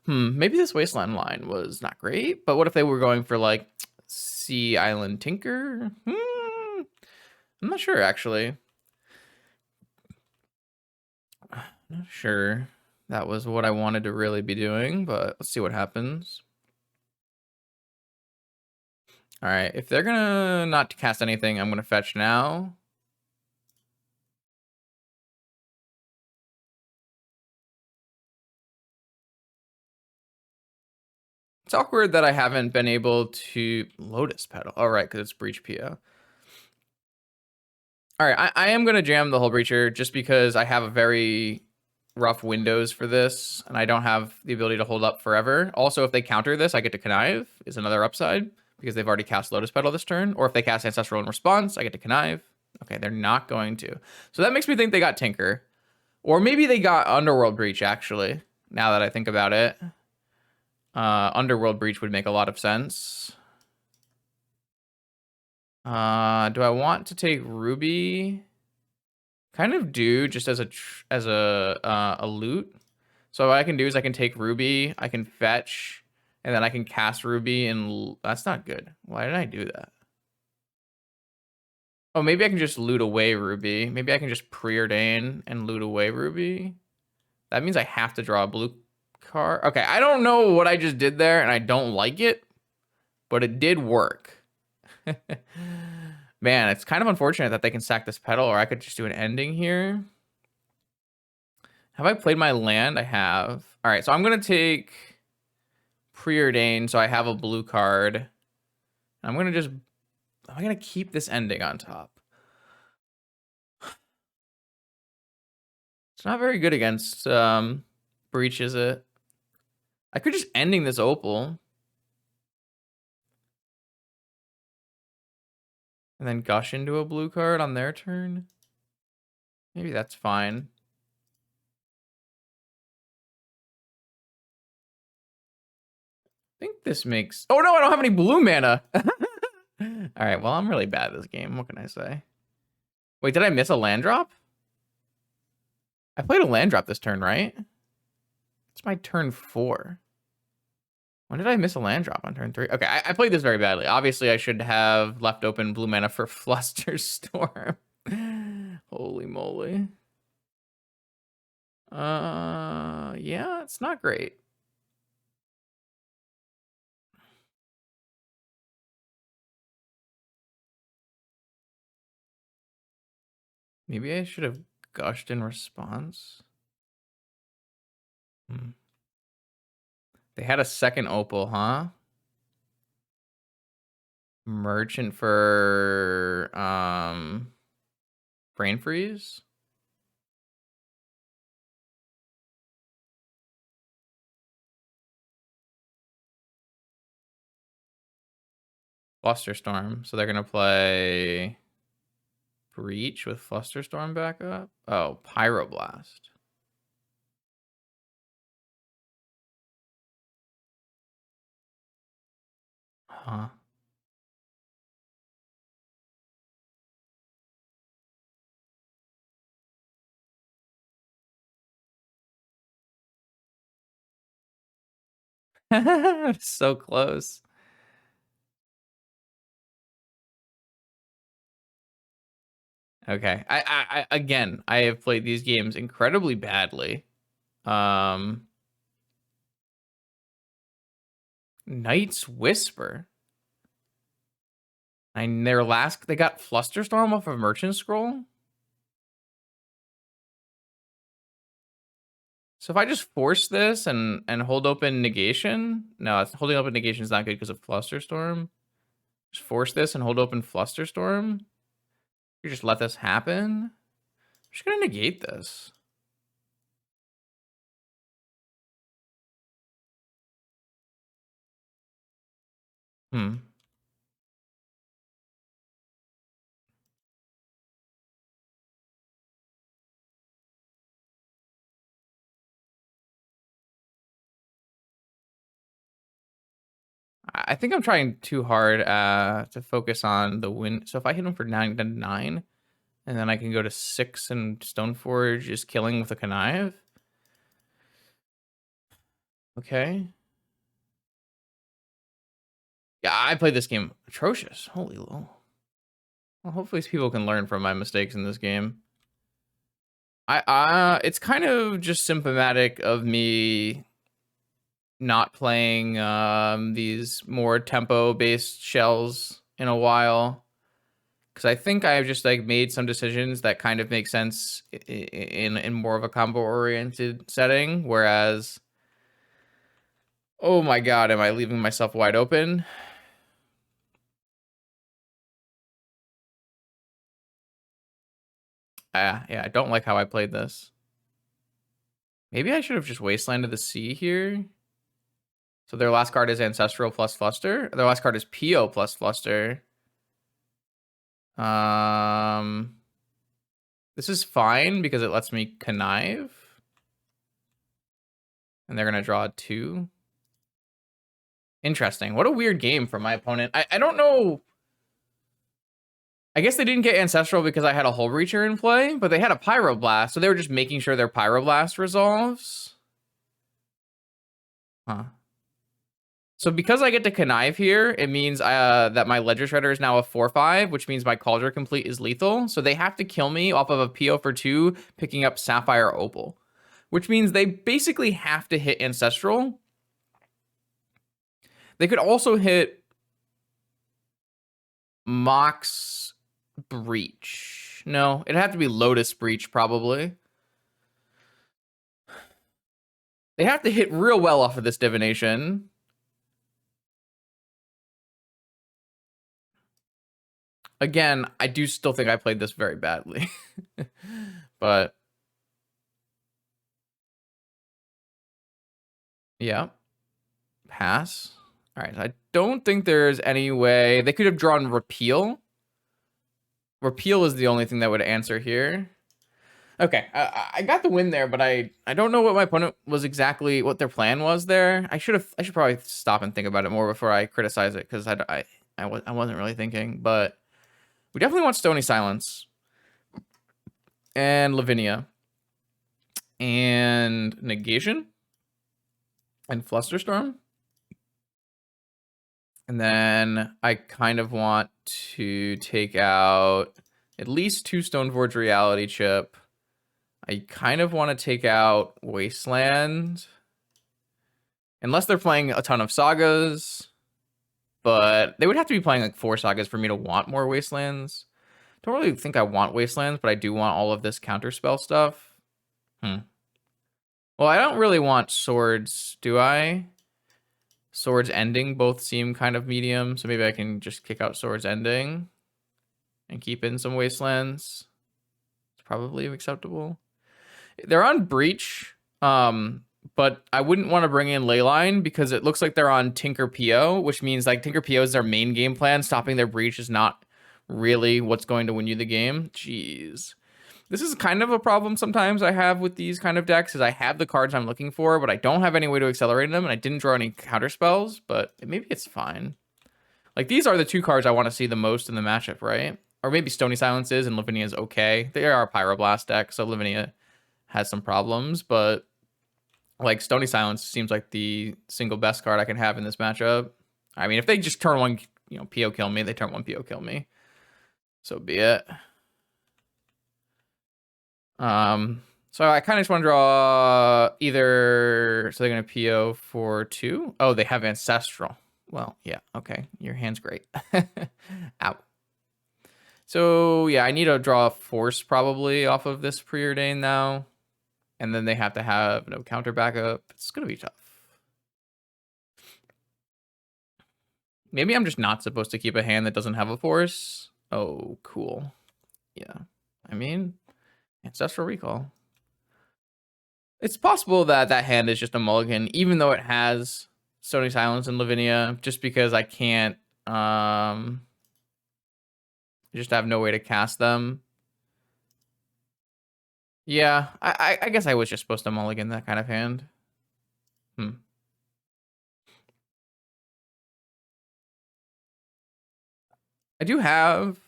S1: Maybe this Wasteland line was not great, but what if they were going for like Sea Island Tinker? I'm not sure actually. Not sure that was what I wanted to really be doing, but let's see what happens. All right, if they're gonna not cast anything, I'm gonna fetch now. It's awkward that I haven't been able to Lotus Petal. All right, because it's Breach PO. All right, I am gonna jam the Hull Breacher just because I have a very rough windows for this, and I don't have the ability to hold up forever. Also, if they counter this, I get to Connive, is another upside, because they've already cast Lotus Petal this turn. Or if they cast Ancestral in response, I get to Connive. Okay, they're not going to. So that makes me think they got Tinker. Or maybe they got Underworld Breach, actually, now that I think about it. Underworld Breach would make a lot of sense. Do I want to take Ruby? Kind of do, just as a loot. So what I can do is I can take Ruby, I can fetch, and then I can cast Ruby, and that's not good. Why did I do that? Oh, maybe I can just loot away Ruby. Maybe I can just preordain and loot away Ruby. That means I have to draw a blue card. Okay, I don't know what I just did there, and I don't like it, but it did work. Man, it's kind of unfortunate that they can sack this petal, or I could just do an ending here. Have I played my land? I have. All right, so I'm going to take Preordain, so I have a blue card. I'm going to just... Am I going to keep this ending on top? It's not very good against Breach, is it? I could just ending this Opal. And then gush into a blue card on their turn. Maybe that's fine. I think this makes... Oh no, I don't have any blue mana! Alright, well, I'm really bad at this game. What can I say? Wait, did I miss a land drop? I played a land drop this turn, right? It's my turn 4. When did I miss a land drop on turn 3? Okay, I played this very badly. Obviously, I should have left open blue mana for Flusterstorm. Holy moly. Yeah, it's not great. Maybe I should have gushed in response. They had a second Opal, huh? Merchant for Brain Freeze. Flusterstorm. So they're gonna play Breach with Flusterstorm backup. Oh, Pyroblast. Huh. So close. Okay. I again, I have played these games incredibly badly. Knight's Whisper. And their last, they got Flusterstorm off of Merchant Scroll. So if I just force this and hold open negation, no, holding open negation is not good because of Flusterstorm. Just force this and hold open Flusterstorm. You just let this happen. I'm just gonna negate this. I think I'm trying too hard to focus on the win. So if I hit him for 9 to 9, and then I can go to 6 and Stoneforge is killing with a connive. Okay. Yeah, I played this game atrocious. Holy low. Well, hopefully people can learn from my mistakes in this game. It's kind of just symptomatic of me not playing these more tempo based shells in a while, because I think I've just like made some decisions that kind of make sense in more of a combo oriented setting, whereas oh my god, am I leaving myself wide open? Yeah, I don't like how I played this. Maybe I should have just Wastelanded the Sea here. So their last card is Ancestral plus Fluster. Their last card is PO plus Fluster. This is fine because it lets me connive. And they're gonna draw 2. Interesting. What a weird game from my opponent. I don't know. I guess they didn't get Ancestral because I had a Hull Breacher in play, but they had a Pyroblast, so they were just making sure their Pyroblast resolves. Huh. So because I get to connive here, it means that my Ledger Shredder is now a 4/5, which means my Cauldron Complete is lethal. So they have to kill me off of a PO for 2, picking up Sapphire Opal, which means they basically have to hit Ancestral. They could also hit Mox Breach. No, it'd have to be Lotus Breach, probably. They have to hit real well off of this Divination. Again, I do still think I played this very badly. But Yeah. Pass. All right. I don't think there's any way they could have drawn repeal. Repeal is the only thing that would answer here. Okay, I got the win there, but I don't know what my opponent was exactly, what their plan was there. I should probably stop and think about it more before I criticize it, because I wasn't really thinking. But we definitely want Stony Silence and Lavinia and Negation and Flusterstorm. And then I kind of want to take out at least 2 Stoneforge Reality Chip. I kind of want to take out Wasteland. Unless they're playing a ton of sagas. But they would have to be playing like 4 sagas for me to want more Wastelands. Don't really think I want Wastelands, but I do want all of this counterspell stuff. Well, I don't really want swords, do I? Swords ending both seem kind of medium, so maybe I can just kick out swords ending and keep in some Wastelands. It's probably acceptable. They're on Breach, but I wouldn't want to bring in Leyline because it looks like they're on Tinker PO, which means like Tinker PO is their main game plan. Stopping their Breach is not really what's going to win you the game. Jeez. This is kind of a problem sometimes I have with these kind of decks, is I have the cards I'm looking for, but I don't have any way to accelerate them, and I didn't draw any counter spells, but maybe it's fine. Like, these are the 2 cards I want to see the most in the matchup, right? Or maybe Stony Silence is, and Lavinia is okay. They are a Pyroblast deck, so Lavinia has some problems, but like Stony Silence seems like the single best card I can have in this matchup. I mean, if they just turn 1, PO kill me, they turn 1 PO kill me. So be it. So I kind of just want to draw either, so they're going to PO for 2. Oh, they have Ancestral. Well, yeah, okay. Your hand's great. Out. So yeah, I need to draw a Force probably off of this Preordain now. And then they have to have no counter backup. It's going to be tough. Maybe I'm just not supposed to keep a hand that doesn't have a Force. Oh, cool. Yeah. I mean, Ancestral Recall. It's possible that that hand is just a mulligan, even though it has Stony Silence and Lavinia, just because I can't, just have no way to cast them. Yeah, I guess I was just supposed to mulligan that kind of hand. I do have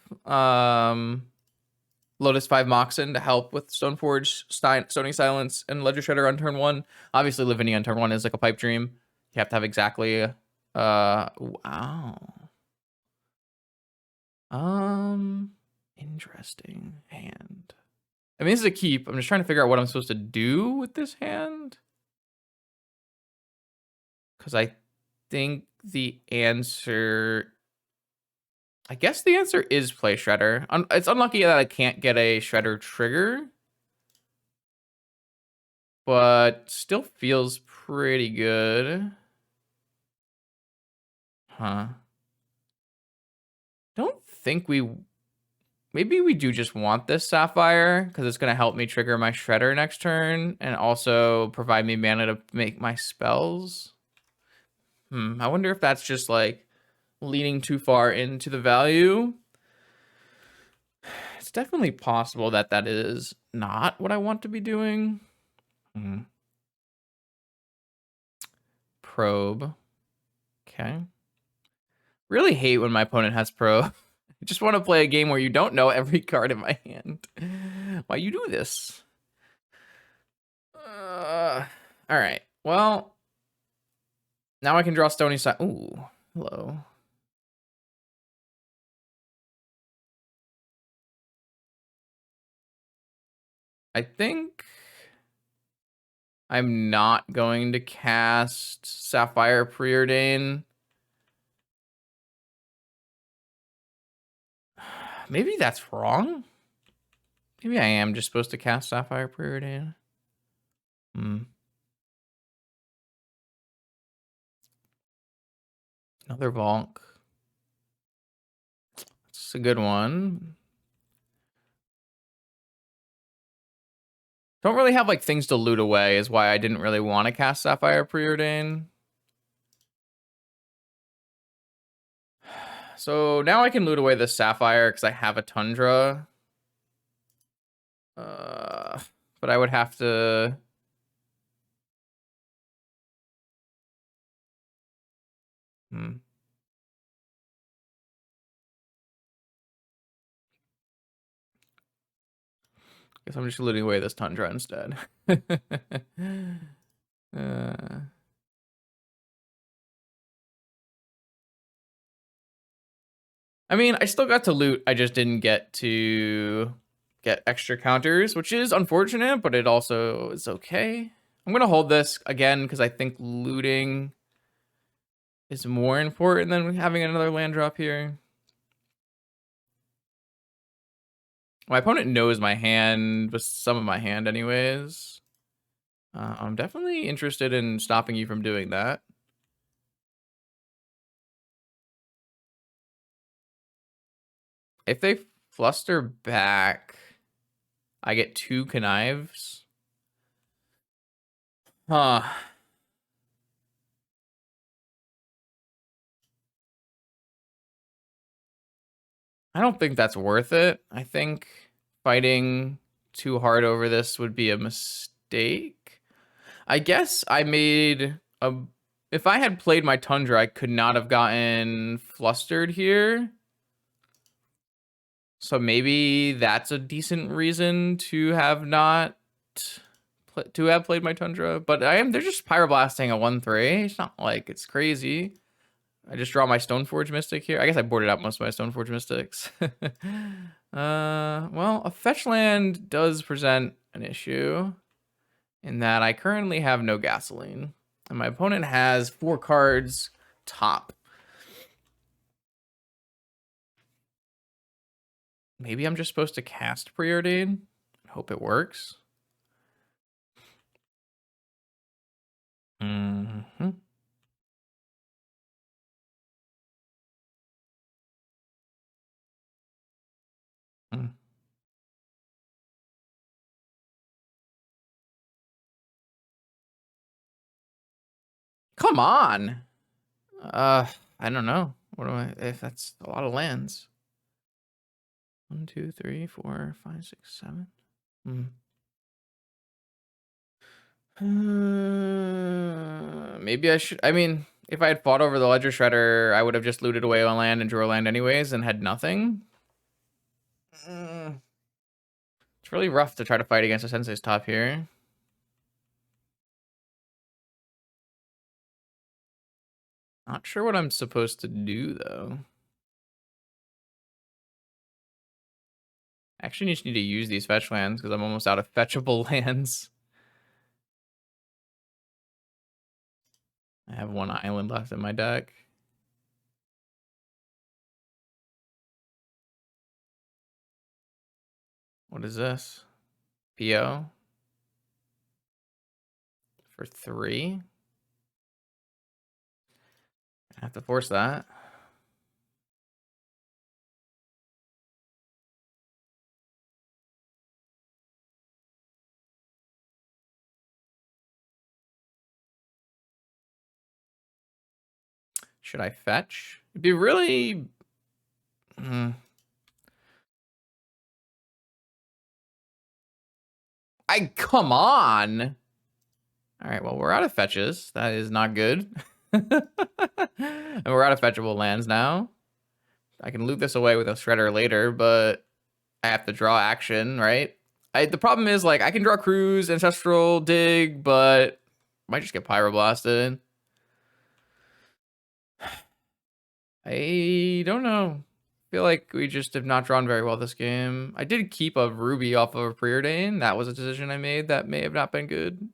S1: Lotus 5 Moxen to help with Stoneforge, Stony Silence, and Ledger Shredder on turn 1. Obviously, Lavinia on turn 1 is like a pipe dream. You have to have exactly wow. Interesting hand. I mean, this is a keep. I'm just trying to figure out what I'm supposed to do with this hand. Because I think the answer... I guess the answer is play Shredder. It's unlucky that I can't get a Shredder trigger. But still feels pretty good. Huh. Don't think we... Maybe we do just want this Sapphire, because it's going to help me trigger my Shredder next turn, and also provide me mana to make my spells. I wonder if that's just, like, leaning too far into the value. It's definitely possible that that is not what I want to be doing. Probe. Okay. Really hate when my opponent has probe. I just want to play a game where you don't know every card in my hand. Why you do this? All right. Well, now I can draw Stony Side. Ooh, hello. I think I'm not going to cast Sapphire Preordain. Maybe that's wrong. Maybe I am just supposed to cast Sapphire Preordain. Another Volk. It's a good one. Don't really have like things to loot away is why I didn't really want to cast Sapphire Preordain. So now I can loot away the Sapphire because I have a Tundra. But I would have to... Guess I'm just looting away this Tundra instead. I mean, I still got to loot. I just didn't get to get extra counters, which is unfortunate, but it also is okay. I'm going to hold this again because I think looting is more important than having another land drop here. My opponent knows my hand, with some of my hand anyways. I'm definitely interested in stopping you from doing that. If they fluster back, I get 2 connives. Huh. I don't think that's worth it. I think fighting too hard over this would be a mistake. I guess I made a... If I had played my Tundra, I could not have gotten flustered here. So maybe that's a decent reason to have not... to have played my Tundra. But they're just Pyroblasting a 1/3. It's not like it's crazy. I just draw my Stoneforge Mystic here. I guess I boarded out most of my Stoneforge Mystics. Well, a fetch land does present an issue in that I currently have no gasoline. And my opponent has 4 cards top. Maybe I'm just supposed to cast Preordain. Hope it works. Mm-hmm. Come on. I don't know. What do I... If that's a lot of lands. 1, 2, 3, 4, 5, 6, 7. Maybe I should... I mean, if I had fought over the Ledger Shredder, I would have just looted away on land and drew a land anyways and had nothing. It's really rough to try to fight against a Sensei's top here. Not sure what I'm supposed to do, though. Actually, just need to use these fetch lands because I'm almost out of fetchable lands. I have 1 island left in my deck. What is this? PO? For 3? I have to force that. Should I fetch? It'd be really... Come on. All right, well, we're out of fetches. That is not good. And we're out of fetchable lands now. I can loot this away with a Shredder later, but I have to draw action, right? The problem is, like, I can draw Cruise, Ancestral, Dig, but I might just get Pyroblasted. I don't know. I feel like we just have not drawn very well this game. I did keep a Ruby off of a Preordain. That was a decision I made that may have not been good.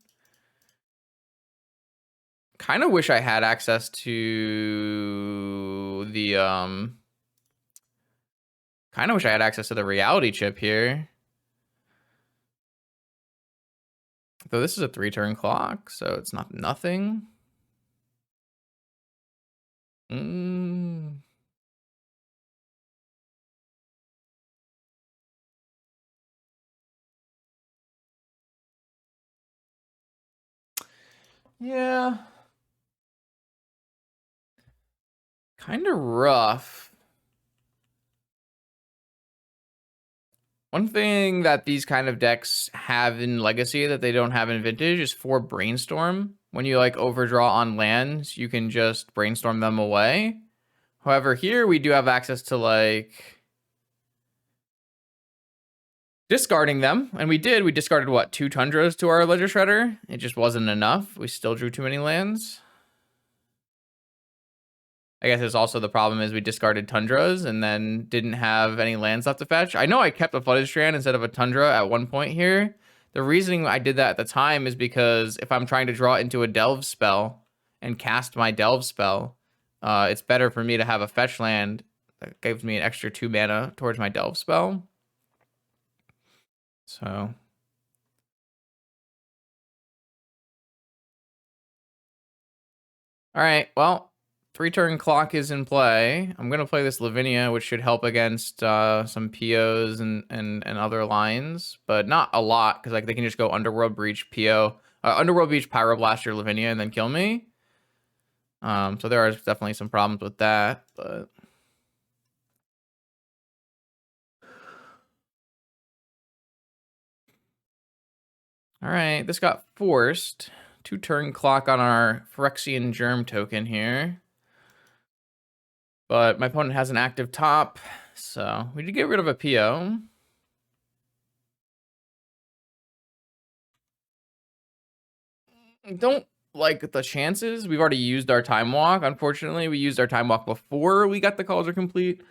S1: Kind of wish I had access to the kind of wish I had access to the reality chip here. Though this is a 3-turn clock, so it's not nothing. Yeah. Kind of rough. One thing that these kind of decks have in Legacy that they don't have in Vintage is for Brainstorm. When you like overdraw on lands, you can just brainstorm them away. However, here we do have access to like discarding them, and we discarded what, 2 Tundras to our Ledger Shredder? It just wasn't enough. We still drew too many lands. I guess it's also the problem is we discarded Tundras and then didn't have any lands left to fetch. I know I kept a Flooded Strand instead of a Tundra at one point here. The reasoning I did that at the time is because if I'm trying to draw into a Delve spell and cast my Delve spell, it's better for me to have a fetch land that gives me an extra 2 mana towards my Delve spell. So all right, well, 3-turn clock is in play. I'm gonna play this Lavinia, which should help against some POs and other lines, but not a lot because like they can just go Underworld Breach, PO, Underworld Breach, Pyroblast your Lavinia, and then kill me. So there are definitely some problems with that, but all right, this got forced. 2-turn clock on our Phyrexian Germ token here. But my opponent has an active top, so we did get rid of a PO. Don't like the chances. We've already used our Time Walk. Unfortunately, we used our Time Walk before we got the Cauldron Complete. If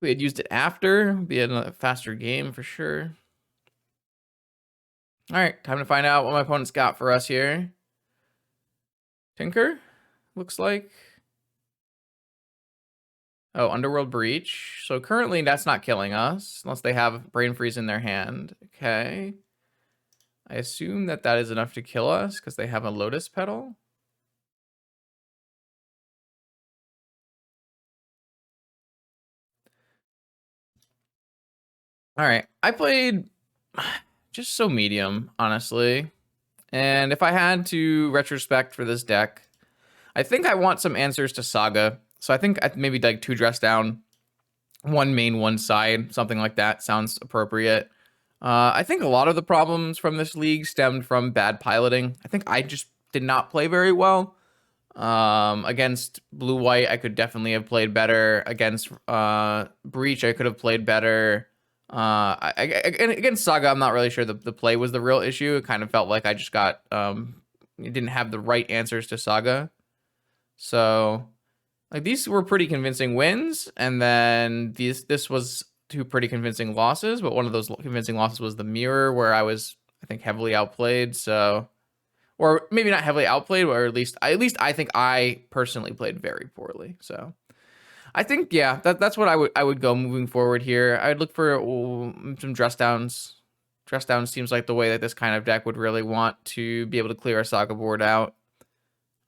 S1: we had used it after, it'd be a faster game for sure. All right, time to find out what my opponent's got for us here. Tinker, looks like. Oh, Underworld Breach. So currently that's not killing us unless they have Brain Freeze in their hand. Okay. I assume that that is enough to kill us because they have a Lotus Petal. All right, I played just so medium, honestly. And if I had to retrospect for this deck, I think I want some answers to Saga. So I think maybe like 2 dress down, 1 main, 1 side, something like that sounds appropriate. I think a lot of the problems from this league stemmed from bad piloting. I think I just did not play very well. Against blue-white, I could definitely have played better. Against Breach, I could have played better. Against Saga, I'm not really sure the play was the real issue. It kind of felt like I just got didn't have the right answers to Saga. So like these were pretty convincing wins, and then this was 2 pretty convincing losses, but one of those convincing losses was the mirror where I was, I think, heavily outplayed. So, or maybe not heavily outplayed, or at least I think I personally played very poorly. So I think, yeah, that's what I would go moving forward here. I'd look for some dress downs. Dress downs seems like the way that this kind of deck would really want to be able to clear a Saga board out.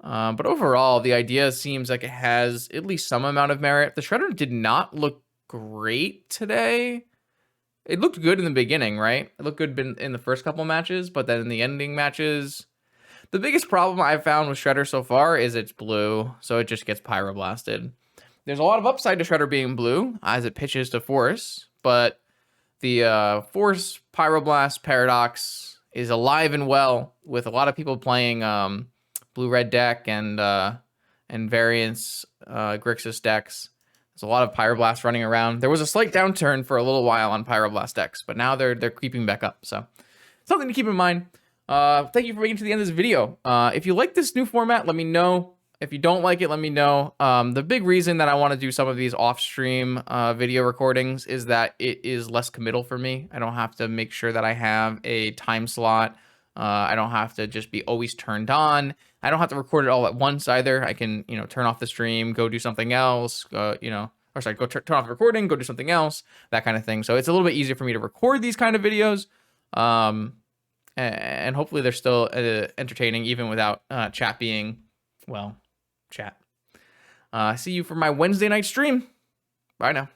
S1: But overall, the idea seems like it has at least some amount of merit. The Shredder did not look great today. It looked good in the beginning, right? It looked good in the first couple matches, but then in the ending matches, the biggest problem I've found with Shredder so far is it's blue, so it just gets pyroblasted. There's a lot of upside to Shredder being blue as it pitches to Force, but the Force Pyroblast paradox is alive and well with a lot of people playing blue-red deck and variants Grixis decks. There's a lot of Pyroblast running around. There was a slight downturn for a little while on Pyroblast decks, but now they're creeping back up. So something to keep in mind. Thank you for making it to the end of this video. If you like this new format, let me know. If you don't like it, let me know. The big reason that I want to do some of these off-stream video recordings is that it is less committal for me. I don't have to make sure that I have a time slot. I don't have to just be always turned on. I don't have to record it all at once either. I can, turn off the stream, go do something else, or sorry, go turn off the recording, go do something else, that kind of thing. So it's a little bit easier for me to record these kind of videos. And hopefully they're still entertaining even without chat being, well, chat. See you for my Wednesday night stream. Bye now.